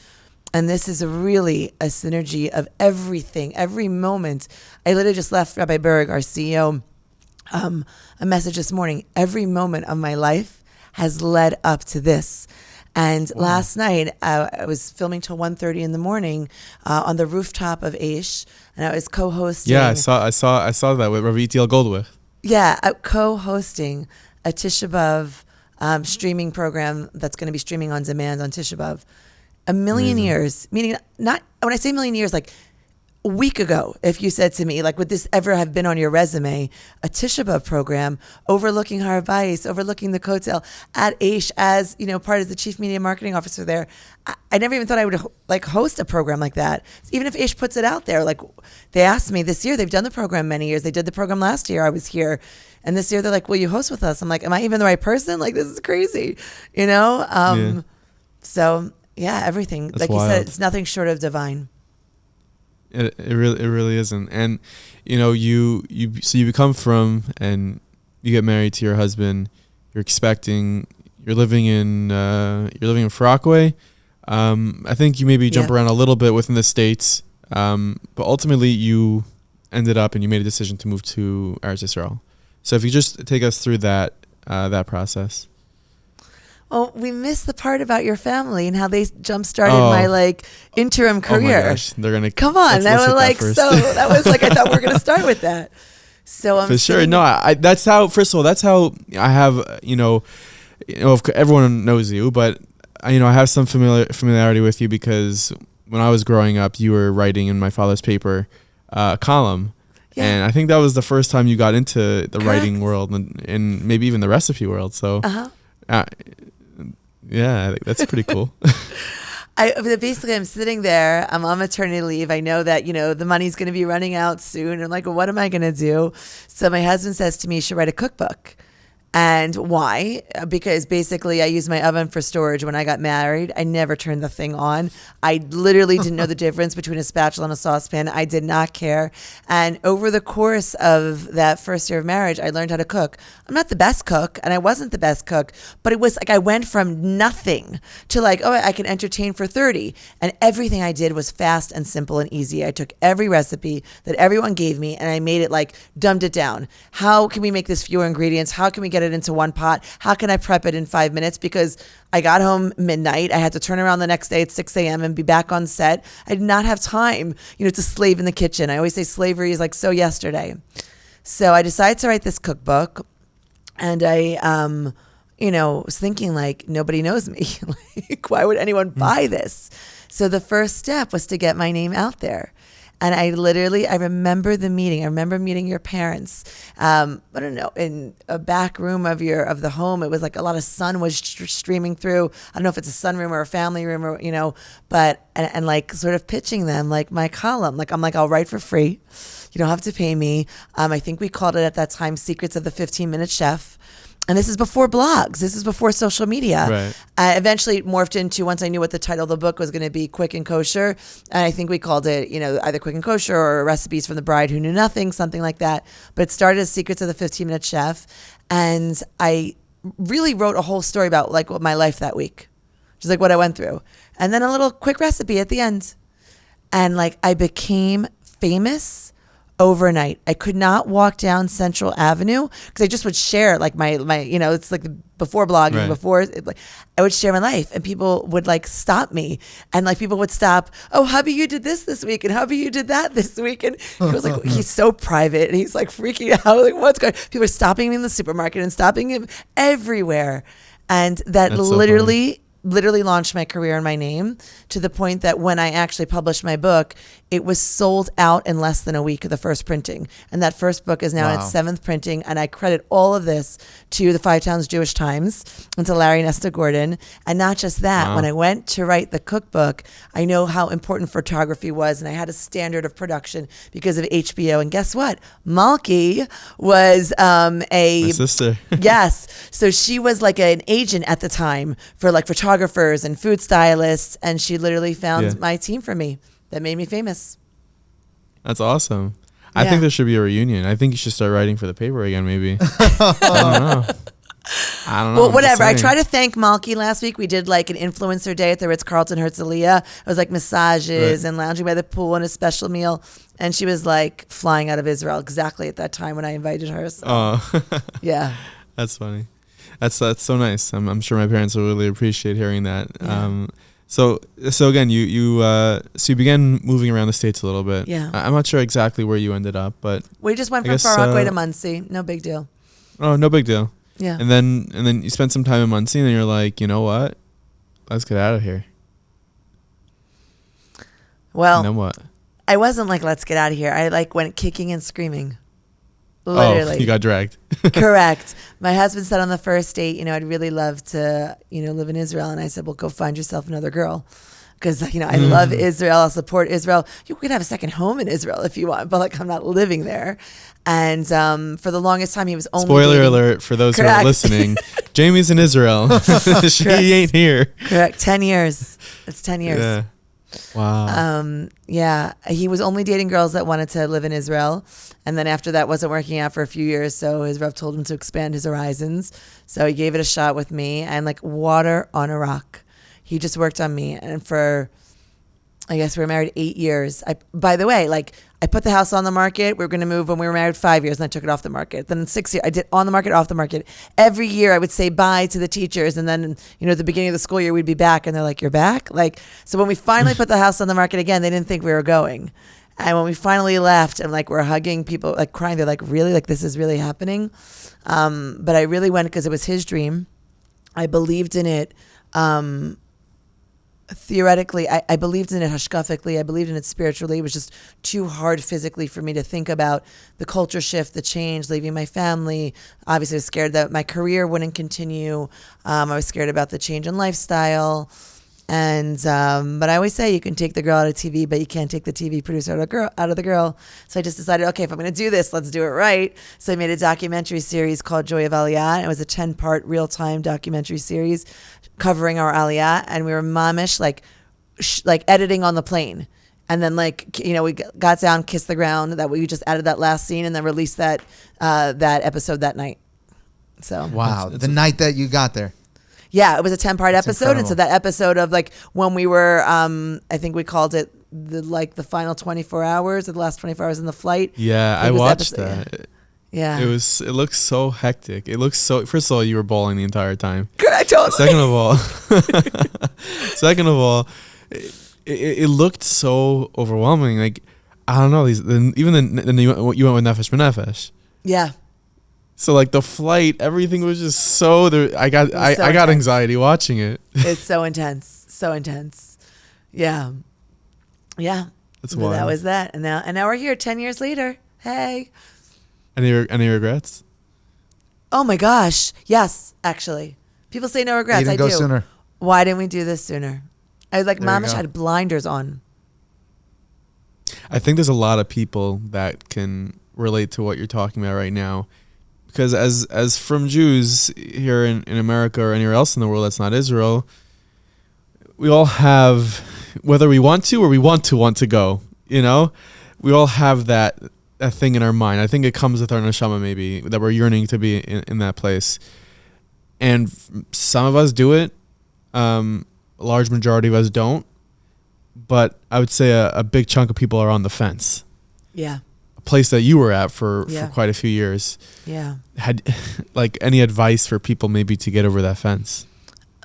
And this is really a synergy of everything, every moment. I literally just left Rabbi Berg, our CEO, a message this morning. Every moment of my life has led up to this. And last night, I was filming till 1:30 in the morning on the rooftop of Aish, and I was co-hosting. Yeah, I saw that with Rabbi Itiel Goldwich. Yeah, co-hosting a Tisha B'Av streaming program that's going to be streaming on demand on Tisha B'Av. A million years, meaning not, when I say million years, like a week ago, if you said to me, like, would this ever have been on your resume, a Tisha B'Av program overlooking Har Bayis, overlooking the Kotel at Aish as, part of the chief media marketing officer there. I never even thought I would like host a program like that. Even if Aish puts it out there, like they asked me this year, they've done the program many years. They did the program last year. I was here. And this year they're like, will you host with us? I'm like, am I even the right person? Like, this is crazy, So yeah, everything. That's like wild. You said, it's nothing short of divine. It really isn't. And you become from, and you get married to your husband. You're living in Frockaway. I think you maybe jump around a little bit within the States, but ultimately you ended up and you made a decision to move to Eretz Yisrael. So if you just take us through that process. Well, we missed the part about your family and how they jump-started my interim career. Oh my gosh, they're gonna come on. I was like, so that was like, I thought we were gonna start with that. So for sure. No, that's how. First of all, that's how I have. Everyone knows you, but I have some familiarity with you because when I was growing up, you were writing in my father's paper, column. Yeah. And I think that was the first time you got into the writing world and maybe even the recipe world. So, yeah, I think that's pretty cool. Basically, I'm sitting there. I'm on maternity leave. I know that, the money's going to be running out soon. I'm like, well, what am I going to do? So my husband says to me, you should write a cookbook. And why? Because basically I used my oven for storage when I got married. I never turned the thing on. I literally didn't know the difference between a spatula and a saucepan. I did not care. And over the course of that first year of marriage, I learned how to cook. I'm not the best cook, and I wasn't the best cook, but it was like I went from nothing to like, oh, I can entertain for 30. And everything I did was fast and simple and easy. I took every recipe that everyone gave me and I made it like, dumbed it down. How can we make this fewer ingredients? How can we get it into one pot? How can I prep it in 5 minutes? Because I got home midnight. I had to turn around the next day at 6 a.m. and be back on set. I did not have time, to slave in the kitchen. I always say slavery is like so yesterday. So I decided to write this cookbook, and I, was thinking like, nobody knows me. Like, why would anyone buy this? So the first step was to get my name out there. And I remember the meeting. I remember meeting your parents. I don't know, in a back room of the home. It was like a lot of sun was streaming through. I don't know if it's a sunroom or a family room or, but, and like sort of pitching them like my column. Like, I'm like, I'll write for free. You don't have to pay me. I think we called it at that time, Secrets of the 15-Minute Chef. And this is before blogs. This is before social media. Right. Eventually it morphed into, once I knew what the title of the book was going to be, Quick and Kosher. And I think we called it, either Quick and Kosher or Recipes from the Bride Who Knew Nothing, something like that. But it started as Secrets of the 15-Minute Chef. And I really wrote a whole story about like what my life that week, just like what I went through. And then a little quick recipe at the end. And like I became famous overnight. I could not walk down Central Avenue because I just would share like my it's like before blogging, right. before I would share my life, and people would like stop me, and like people would stop. Oh, hubby, you did this week, and hubby, you did that this week, and he was like, he's so private, and he's like freaking out, like what's going on? People are stopping me in the supermarket and stopping him everywhere, and that's literally launched my career and my name to the point that when I actually published my book, it was sold out in less than a week of the first printing. And that first book is now in its 7th printing. And I credit all of this to the 5 Towns Jewish Times and to Larry Nesta Gordon. And not just that, when I went to write the cookbook, I know how important photography was. And I had a standard of production because of HBO. And guess what? Malky was my sister. Yes. So she was like an agent at the time for like photographers and food stylists. And she literally found my team for me. That made me famous. That's awesome. I think there should be a reunion. I think you should start writing for the paper again, maybe. I don't know. Well, whatever. I tried to thank Malky last week. We did like an influencer day at the Ritz-Carlton Herzliya. It was like massages and lounging by the pool and a special meal. And she was like flying out of Israel exactly at that time when I invited her. So, yeah. That's funny. That's so nice. I'm sure my parents will really appreciate hearing that. Yeah. So again, you began moving around the States a little bit. Yeah. I'm not sure exactly where you ended up, but we just went from Far Rockaway to Muncie. No big deal. Oh, no big deal. Yeah. And then you spent some time in Muncie, and then you're like, you know what? Let's get out of here. Well, and then what? I wasn't like, let's get out of here. I like went kicking and screaming. Literally. Oh, you got dragged. Correct. My husband said on the first date, I'd really love to, live in Israel. And I said, well, go find yourself another girl. Because, I love Israel. I'll support Israel. You could have a second home in Israel if you want, but like I'm not living there. And for the longest time, he was only Spoiler alert for those who are listening. Jamie's in Israel. She ain't here. Correct. 10 years. It's 10 years. Yeah. Wow. Yeah. He was only dating girls that wanted to live in Israel. And then after that wasn't working out for a few years. So his rep told him to expand his horizons. So he gave it a shot with me, and like water on a rock. He just worked on me. And for, I guess we were married 8 years. By the way, like I put the house on the market. We were going to move when we were married 5 years, and I took it off the market. Then in 6 years, I did on the market, off the market. Every year I would say bye to the teachers. And then, at the beginning of the school year, we'd be back. And they're like, you're back? Like, so when we finally put the house on the market again, they didn't think we were going. And when we finally left and like we're hugging people, like crying, they're like, really? Like this is really happening? But I really went because it was his dream. I believed in it. Theoretically, I believed in it hashkafically. I believed in it spiritually. It was just too hard physically for me to think about the culture shift, the change, leaving my family. Obviously, I was scared that my career wouldn't continue. I was scared about the change in lifestyle. And but I always say you can take the girl out of TV, but you can't take the TV producer out of the girl. So I just decided, okay, if I'm going to do this, let's do it right. So I made a documentary series called Joy of Aliyah. It was a 10-part real-time documentary series covering our Aliyah, and we were mamish, like editing on the plane. And then, like, you know, we got down, kissed the ground. That we just added that last scene, and then released that episode that night. So wow, the night that you got there. Yeah, it was a 10-part episode, incredible. and so that episode of like when we were, I think we called it the final 24 hours, or the last 24 hours in the flight. Yeah, I watched that. Yeah. It looks so hectic. It looks so. First of all, you were bawling the entire time. Correct. Totally. Second of all, it looked so overwhelming. Like, I don't know. Then you went with Nefesh B'Nefesh. Yeah. So like the flight, everything was just so. I got anxiety watching it. It's so intense, so intense. Yeah, yeah. That's wild. That was that, and now we're here 10 years later. Hey. Any regrets? Oh my gosh, yes. Actually, people say no regrets. You didn't go sooner. Why didn't we do this sooner? I was like, Mamish had blinders on. I think there's a lot of people that can relate to what you're talking about right now. Because as from Jews here in America or anywhere else in the world that's not Israel, we all have, whether we want to or we want to go, you know, we all have that thing in our mind. I think it comes with our neshama, maybe, that we're yearning to be in that place. And some of us do it. A large majority of us don't. But I would say a big chunk of people are on the fence. Yeah. Place that you were at for quite a few years. Yeah. Had like any advice for people maybe to get over that fence?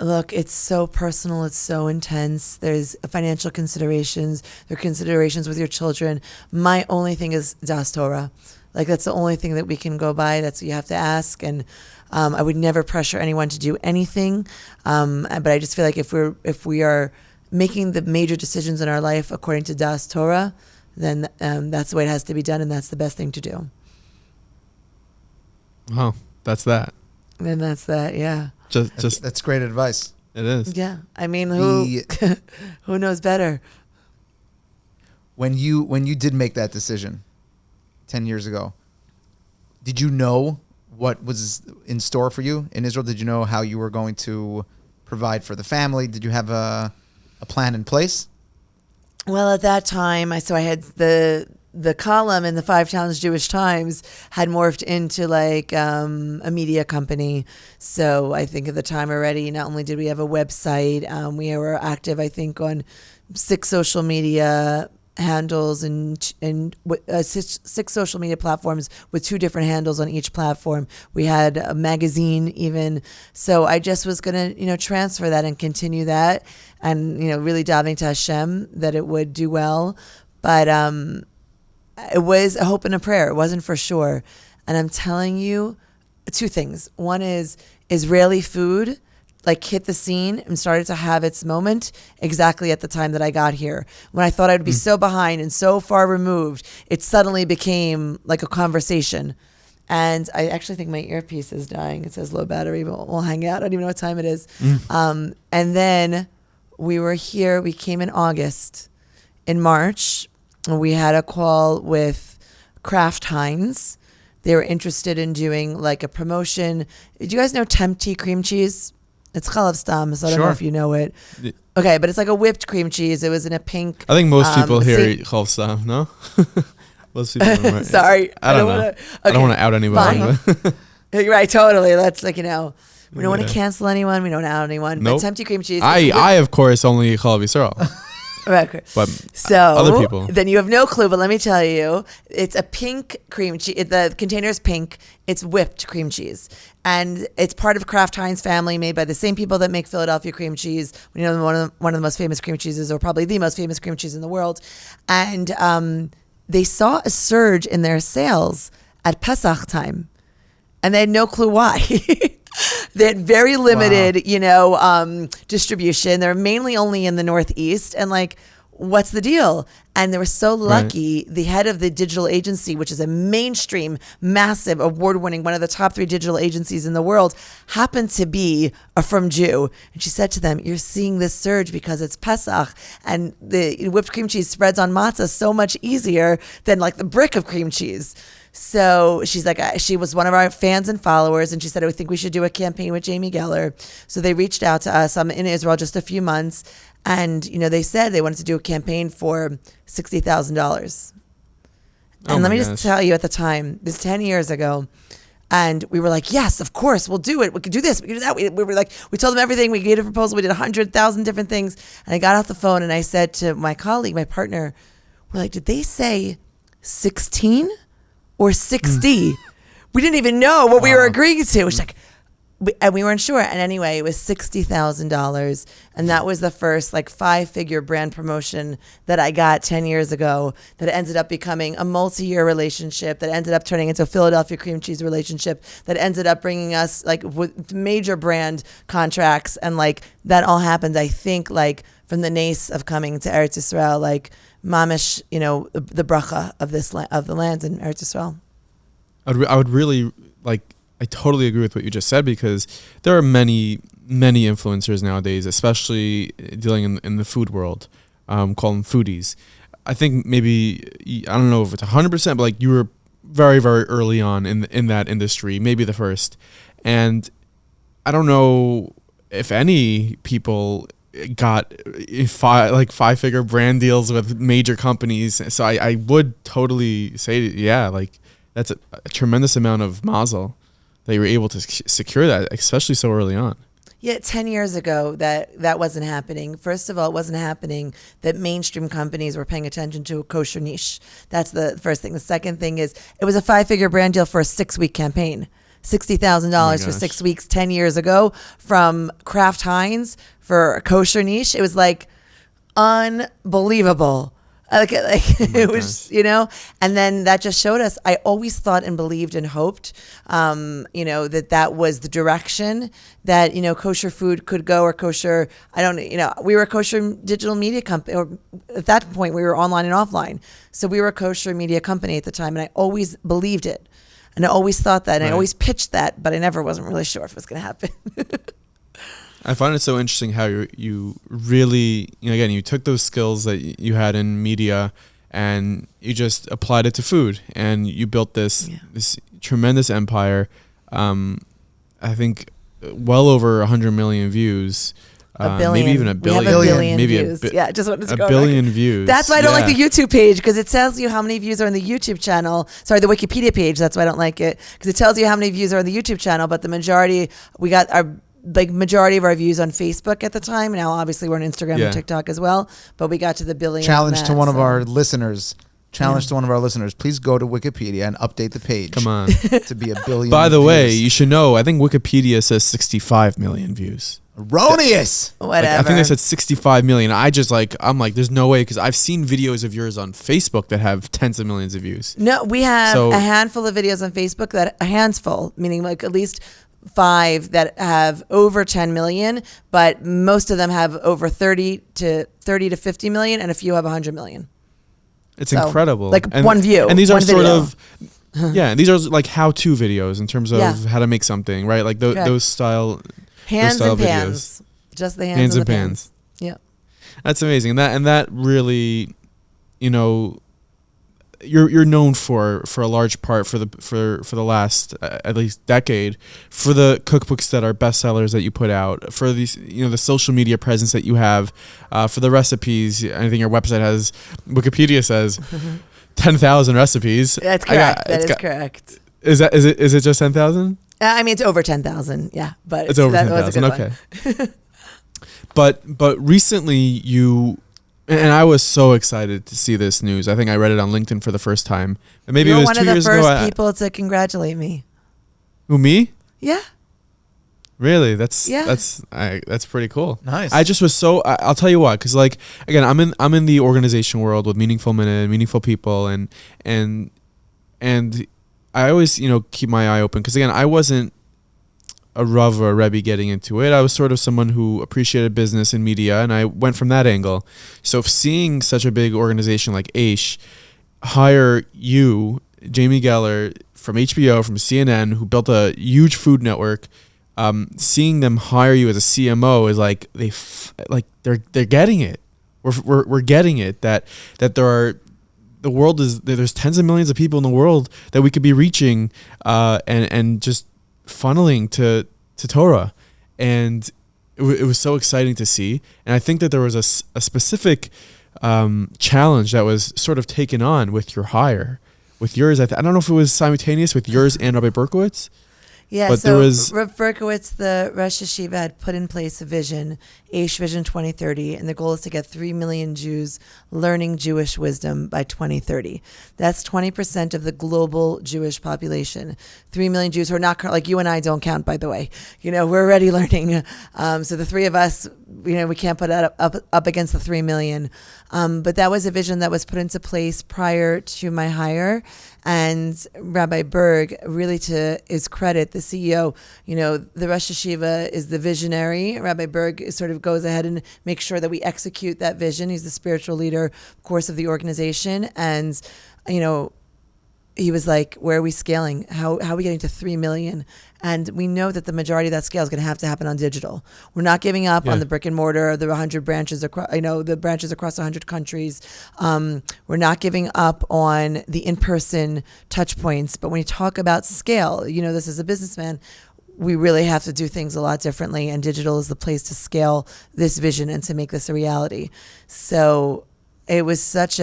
Look, it's so personal. It's so intense. There's financial considerations. There are considerations with your children. My only thing is Das Torah. Like, that's the only thing that we can go by. That's what you have to ask. And I would never pressure anyone to do anything. But I just feel like if we are making the major decisions in our life according to Das Torah, then that's the way it has to be done, and that's the best thing to do. Wow, that's that. And that's that, yeah. Just that's great advice. It is. Yeah, I mean, who knows better? When you did make that decision 10 years ago, did you know what was in store for you in Israel? Did you know how you were going to provide for the family? Did you have a plan in place? Well, at that time, I had the column in the 5 Towns Jewish Times had morphed into like a media company. So I think at the time already, not only did we have a website, we were active, I think, on 6 social media handles and 6 social media platforms with 2 different handles on each platform. We had a magazine even. So I just was going to, transfer that and continue that, and, really diving to Hashem that it would do well. But it was a hope and a prayer. It wasn't for sure. And I'm telling you 2 things. One is Israeli food like hit the scene and started to have its moment exactly at the time that I got here. When I thought I would be so behind and so far removed, it suddenly became like a conversation. And I actually think my earpiece is dying. It says low battery, but we'll hang out. I don't even know what time it is. And then we were here. We came in August. In March, we had a call with Kraft Heinz. They were interested in doing like a promotion. Do you guys know Tempty cream cheese? It's chalav stam, so I don't know if you know it. Okay, but it's like a whipped cream cheese. It was in a pink. I think most people here eat chalav stam, no? Most people don't. Sorry. I don't know. Okay. I don't want to out anybody. Right, totally. That's like, we don't want to cancel anyone. We don't out anyone. Nope. But Tempty cream cheese. I of course, only eat chalav Yisrael. Right. But so other people. Then you have no clue, but let me tell you, it's a pink cream cheese. The container is pink. It's whipped cream cheese. And it's part of Kraft Heinz family, made by the same people that make Philadelphia cream cheese. One of the most famous cream cheeses, or probably the most famous cream cheese in the world. And they saw a surge in their sales at Pesach time. And they had no clue why. They had very limited, distribution. They're mainly only in the Northeast. And like, what's the deal? And they were so lucky. The head of the digital agency, which is a mainstream, massive, award-winning, one of the top 3 digital agencies in the world, happened to be a frum Jew. And she said to them, you're seeing this surge because it's Pesach, and the whipped cream cheese spreads on matzah so much easier than like the brick of cream cheese. So she's like, she was one of our fans and followers, and she said, I think we should do a campaign with Jamie Geller. So they reached out to us. I'm in Israel just a few months. And, they said they wanted to do a campaign for $60,000. And let me just tell you, at the time, this 10 years ago, and we were like, yes, of course, we'll do it. We could do this. We could do that. We were like, we told them everything. We gave a proposal. We did 100,000 different things. And I got off the phone and I said to my colleague, my partner, we're like, did they say 16 or 60? We didn't even know what we were agreeing to. She's like, and we weren't sure. And anyway, it was $60,000. And that was the first 5-figure brand promotion that I got 10 years ago, that ended up becoming a multi-year relationship, that ended up turning into a Philadelphia cream cheese relationship, that ended up bringing us with major brand contracts. And that all happened, I think, from the nace of coming to Eretz Yisrael, mamish, the bracha of the land in Eretz Yisrael. I would really I totally agree with what you just said, because there are many influencers nowadays, especially dealing in the food world, call them foodies. I think maybe, I don't know if it's 100%, but you were very, very early on in that industry, maybe the first. And I don't know if any people got 5-figure brand deals with major companies. So I would totally say, yeah, that's a tremendous amount of mazel that you were able to secure that, especially so early on. Yeah, 10 years ago, that wasn't happening. First of all, it wasn't happening that mainstream companies were paying attention to a kosher niche. That's the first thing. The second thing is, it was a 5-figure brand deal for a 6-week campaign. $60,000 for 6 weeks 10 years ago from Kraft Heinz for a kosher niche. It was unbelievable. It was, and then that just showed us, I always thought and believed and hoped, that was the direction that, kosher food could go, or kosher, we were a kosher digital media company, or at that point we were online and offline. So we were a kosher media company at the time, and I always believed it. And I always thought that, and I always pitched that, but I never wasn't really sure if it was going to happen. I find it so interesting how you really, again, you took those skills that you had in media and you just applied it to food, and you built this tremendous empire. I think well over 100 million views. A billion. Maybe even a billion. We have a billion maybe views. Just wanted to go a billion views. That's why I don't like the YouTube page, because it tells you how many views are on the YouTube channel. Sorry, the Wikipedia page. That's why I don't like it, because it tells you how many views are on the YouTube channel. But the majority, we got our majority of our views on Facebook at the time. Now, obviously, we're on Instagram and TikTok as well. But we got to the billion. Challenge to one of our listeners. Please go to Wikipedia and update the page. Come on. To be a billion. By the way, you should know, I think Wikipedia says 65 million views. Erroneous. Whatever. I think they said 65 million. I'm like, there's no way, because I've seen videos of yours on Facebook that have tens of millions of views. No, we have a handful of videos on Facebook, a handful, meaning at least 5 that have over 10 million, but most of them have over 30 to 50 million, and a few have 100 million. It's incredible. One view. And these are sort of, these are how-to videos in terms of how to make something, right? Those style hands those style and videos. pans. Just the hands and pans. Yeah. That's amazing. And that really, you're known for a large part for the last at least decade, for the cookbooks that are bestsellers that you put out, for these the social media presence that you have, for the recipes. I think your website has, Wikipedia says 10,000 recipes. That's correct. That is correct. Is it just 10,000? I mean, it's over 10,000. Yeah, but it's over 10,000. Okay. But recently you. And I was so excited to see this news. I think I read it on LinkedIn for the first time. And maybe you were it was 2 years ago. one of the first people to congratulate me. Who, me? Yeah. Really? That's pretty cool. Nice. I just was so. I'll tell you what, because again, I'm in the organization world with Meaningful Minute, Meaningful People, and I always keep my eye open, because again, I wasn't a Rav or a Rebbe getting into it. I was sort of someone who appreciated business and media, and I went from that angle. So seeing such a big organization like Aish hire you, Jamie Geller, from HBO, from CNN, who built a huge food network, seeing them hire you as a CMO is like they're getting it. We're getting it that there's tens of millions of people in the world that we could be reaching and just funneling to Torah, and it was so exciting to see. And I think that there was a specific challenge that was sort of taken on with your hire, with yours. I don't know if it was simultaneous with yours and Rabbi Berkowitz. Yeah, but so there was Rav Berkowitz, the Rosh Hashiva, had put in place a vision, Aish Vision 2030, and the goal is to get 3 million Jews learning Jewish wisdom by 2030. That's 20% of the global Jewish population. 3 million Jews who are not, like you and I don't count, by the way. We're already learning. So the three of us, we can't put that up against the 3 million. But that was a vision that was put into place prior to my hire. And Rabbi Berg, really to his credit, the CEO, the Rosh Hashiva is the visionary. Rabbi Berg sort of goes ahead and makes sure that we execute that vision. He's the spiritual leader, of course, of the organization. And, he was like, where are we scaling? How are we getting to 3 million? And we know that the majority of that scale is going to have to happen on digital. We're not giving up on the brick and mortar, the 100 branches across, the branches across 100 countries. We're not giving up on the in-person touch points. But when you talk about scale, this is a businessman, we really have to do things a lot differently. And digital is the place to scale this vision and to make this a reality. So it was such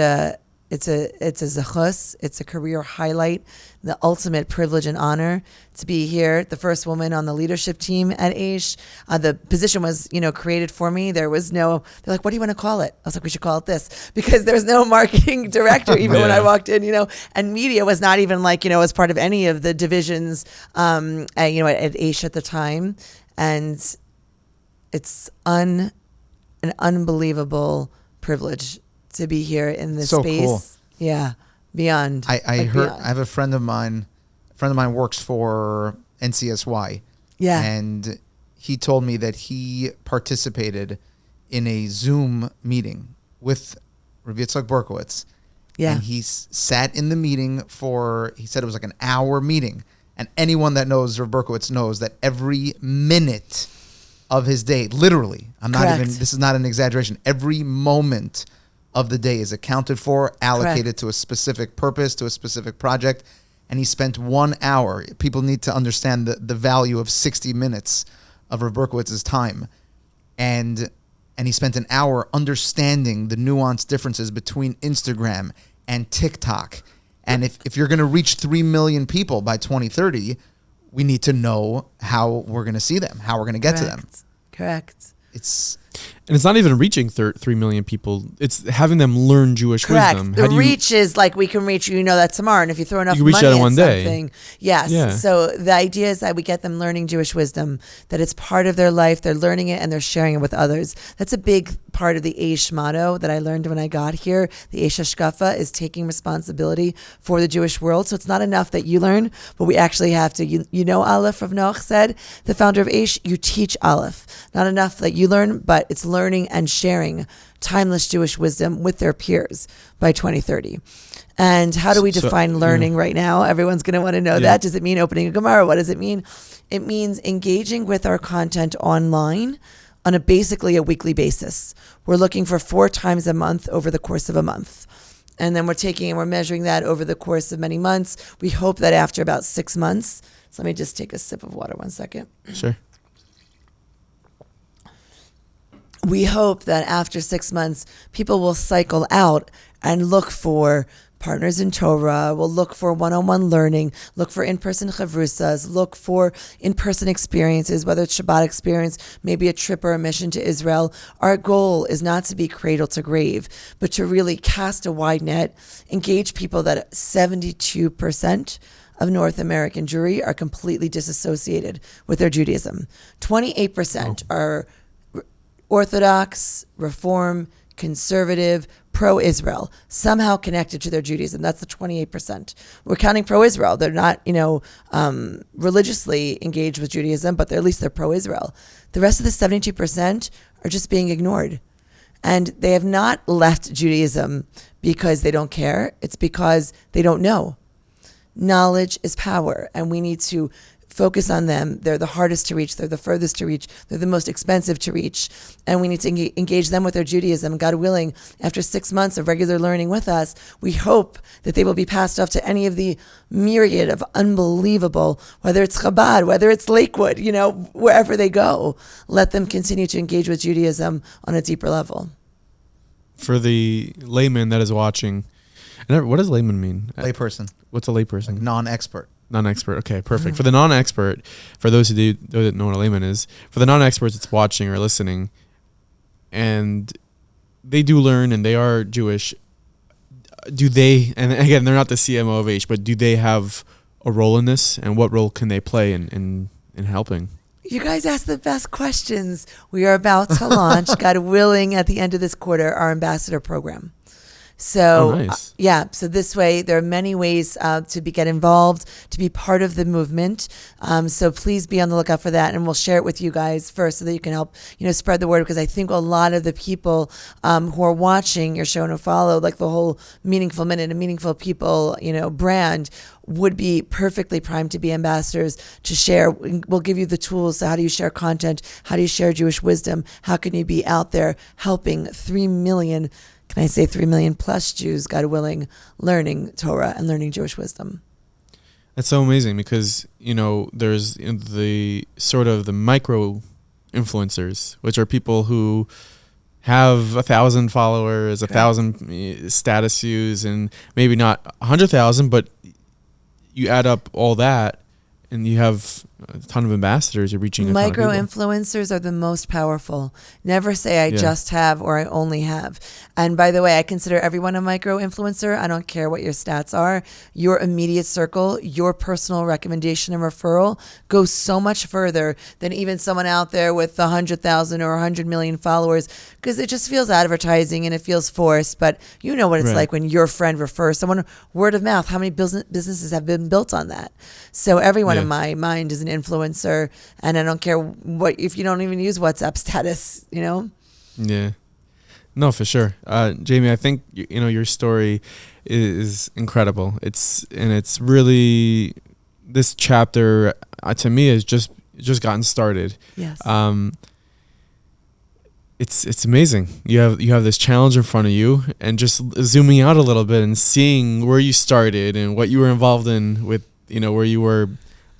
it's a zechus, it's a career highlight, the ultimate privilege and honor to be here, the first woman on the leadership team at Aish. The position was, created for me. They're like, what do you want to call it? I was like, we should call it this, because there's no marketing director even when I walked in, and media was not even as part of any of the divisions, at Aish at the time. And it's an unbelievable privilege to be here in this space. Cool. Yeah. Beyond. I heard, beyond. I have a friend of mine works for NCSY. Yeah. And he told me that he participated in a Zoom meeting with Rav Yitzhak Berkowitz. Yeah. And he sat in the meeting he said it was like an hour meeting. And anyone that knows Rav Berkowitz knows that every minute of his day, literally, this is not an exaggeration, every moment of the day is accounted for, allocated to a specific purpose, to a specific project. And he spent 1 hour. People need to understand the value of 60 minutes of Rav Berkowitz's time. And he spent an hour understanding the nuanced differences between Instagram and TikTok. And if you're going to reach 3 million people by 2030, we need to know how we're going to see them, how we're going to get to them. Correct. And it's not even reaching 3 million people. It's having them learn Jewish wisdom. The reach is like we can reach that tomorrow. And if you throw enough money at something, day. Yes. Yeah. So the idea is that we get them learning Jewish wisdom, that it's part of their life. They're learning it and they're sharing it with others. That's a big part of the Aish motto that I learned when I got here. The Aish Hashkafa is taking responsibility for the Jewish world. So it's not enough that you learn, but we actually have to. Aleph Rav Noach said, the founder of Aish, you teach Aleph. Not enough that you learn, but it's learning and sharing timeless Jewish wisdom with their peers by 2030. And how do we define learning right now? Everyone's going to want to know that. Does it mean opening a Gemara? What does it mean? It means engaging with our content online on basically a weekly basis. We're looking for 4 times a month over the course of a month. And then we're measuring that over the course of many months. We hope that after about 6 months, so let me just take a sip of water 1 second. Sure. We hope that after 6 months, people will cycle out and look for partners in Torah, will look for one-on-one learning, look for in-person chavrusas, look for in-person experiences, whether it's Shabbat experience, maybe a trip or a mission to Israel. Our goal is not to be cradle to grave, but to really cast a wide net, engage people that 72% of North American Jewry are completely disassociated with their Judaism. 28% are Orthodox, Reform, conservative, pro-Israel, somehow connected to their Judaism. That's the 28%. We're counting pro-Israel. They're not, religiously engaged with Judaism, but at least they're pro-Israel. The rest of the 72% are just being ignored. And they have not left Judaism because they don't care. It's because they don't know. Knowledge is power, and we need to focus on them. They're the hardest to reach. They're the furthest to reach. They're the most expensive to reach. And we need to engage them with their Judaism. God willing, after 6 months of regular learning with us, we hope that they will be passed off to any of the myriad of unbelievable, whether it's Chabad, whether it's Lakewood, wherever they go, let them continue to engage with Judaism on a deeper level. For the layman that is watching, what does layman mean? Layperson. What's a layperson? Like non-expert. Non-expert. Okay, perfect. For the non-expert, for those who don't know what a layman is, for the non-experts that's watching or listening, and they do learn and they are Jewish, do they, and again, they're not the CMO of Aish, but do they have a role in this? And what role can they play in helping? You guys ask the best questions. We are about to launch, God willing, at the end of this quarter, our ambassador program. So, nice. So this way, there are many ways to get involved, to be part of the movement. So please be on the lookout for that, and we'll share it with you guys first so that you can help, spread the word, because I think a lot of the people who are watching your show and who follow, like the whole Meaningful Minute and Meaningful People, brand, would be perfectly primed to be ambassadors to share. We'll give you the tools. So how do you share content? How do you share Jewish wisdom? How can you be out there helping 3 million, can I say 3 million plus Jews, God willing, learning Torah and learning Jewish wisdom? That's so amazing because, there's the sort of the micro influencers, which are people who have 1,000 followers, 1,000 status views, and maybe not 100,000, but you add up all that and you have a ton of ambassadors. You're reaching a ton of people. Micro influencers are the most powerful. Never say I just have or I only have. And by the way, I consider everyone a micro influencer. I don't care what your stats are. Your immediate circle, your personal recommendation and referral goes so much further than even someone out there with 100,000 or 100 million followers, because it just feels advertising and it feels forced. But you know what it's like when your friend refers someone. Word of mouth. How many businesses have been built on that? So everyone in my mind is an influencer, and I don't care what, if you don't even use WhatsApp status, Yeah, no, for sure. Jamie, I think, your story is incredible. It's really, this chapter to me has just gotten started. Yes. It's amazing. You have this challenge in front of you, and just zooming out a little bit and seeing where you started and what you were involved in with, where you were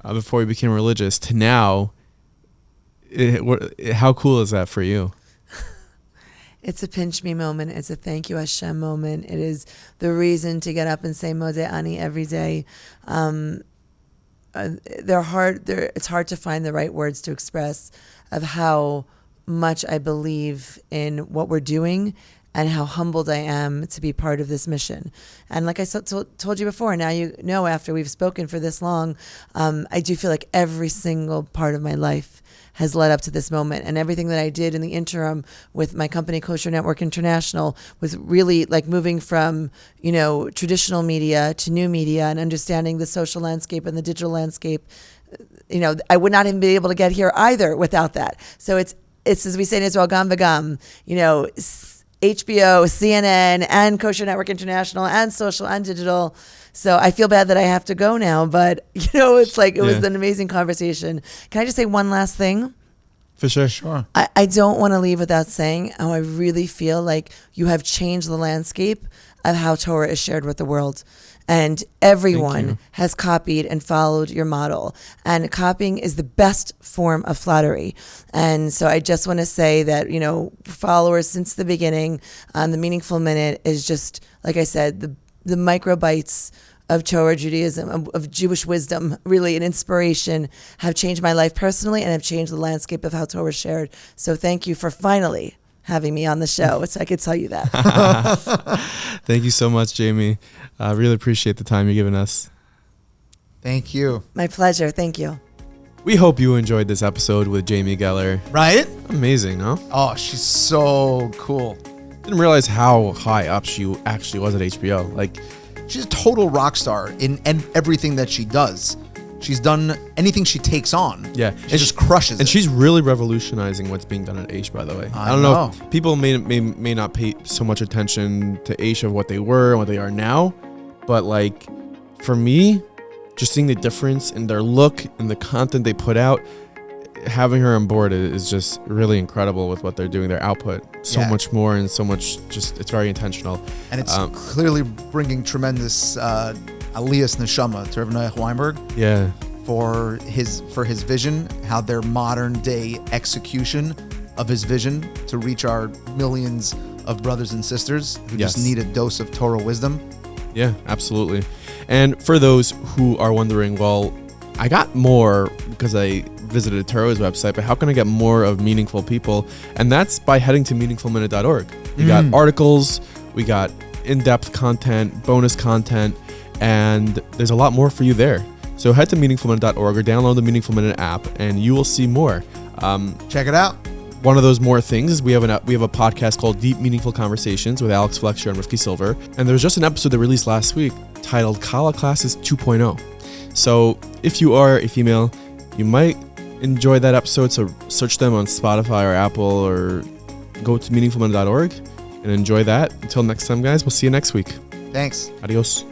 before you became religious to now. How cool is that for you? It's a pinch me moment. It's a thank you Hashem moment. It is the reason to get up and say Modeh Ani every day. They're hard. It's hard to find the right words to express of how much I believe in what we're doing and how humbled I am to be part of this mission. And like I told you before, now you know, after we've spoken for this long, I do feel like every single part of my life has led up to this moment, and everything that I did in the interim with my company Kosher Network International was really like moving from, traditional media to new media and understanding the social landscape and the digital landscape. I would not even be able to get here either without that. So it's as we say in Israel, gam v'gam, HBO, CNN, and Kosher Network International, and social and digital. So I feel bad that I have to go now, but it's like it was an amazing conversation. Can I just say one last thing? For sure. I don't want to leave without saying how I really feel like you have changed the landscape of how Torah is shared with the world. And everyone has copied and followed your model. And copying is the best form of flattery. And so I just want to say that, followers since the beginning, the Meaningful Minute is just, like I said, the microbites of Torah Judaism, of Jewish wisdom, really an inspiration, have changed my life personally and have changed the landscape of how Torah is shared. So thank you for finally having me on the show, so I could tell you that. Thank you so much, Jamie. I really appreciate the time you're giving us. Thank you. My pleasure. Thank you. We hope you enjoyed this episode with Jamie Geller. Right? Amazing, huh? Oh, she's so cool. Didn't realize how high up she actually was at HBO. Like, she's a total rock star in everything that she does. She's done anything she takes on. Yeah, she just crushes it. And she's really revolutionizing what's being done at Aish, by the way. I don't know if people may not pay so much attention to Aish of what they were and what they are now, but like for me, just seeing the difference in their look and the content they put out, having her on board is just really incredible with what they're doing. Their output so much more and so much, just it's very intentional. And it's clearly bringing tremendous aliyas neshama to Rav Noach Weinberg. Yeah. For his vision, how their modern day execution of his vision to reach our millions of brothers and sisters who just need a dose of Torah wisdom. Yeah, absolutely. And for those who are wondering, well, I got more because I visited Turo's website, but how can I get more of Meaningful People? And that's by heading to meaningfulminute.org. We got articles, we got in-depth content, bonus content, and there's a lot more for you there. So head to meaningfulminute.org or download the Meaningful Minute app, and you will see more. Check it out. One of those more things is we have a podcast called Deep Meaningful Conversations with Alex Fletcher and Rifki Silver, and there was just an episode that released last week titled Kala Classes 2.0. So if you are a female, you might enjoy that episode, so search them on Spotify or Apple or go to meaningfulminute.org and enjoy that. Until next time, guys, we'll see you next week. Thanks. Adios.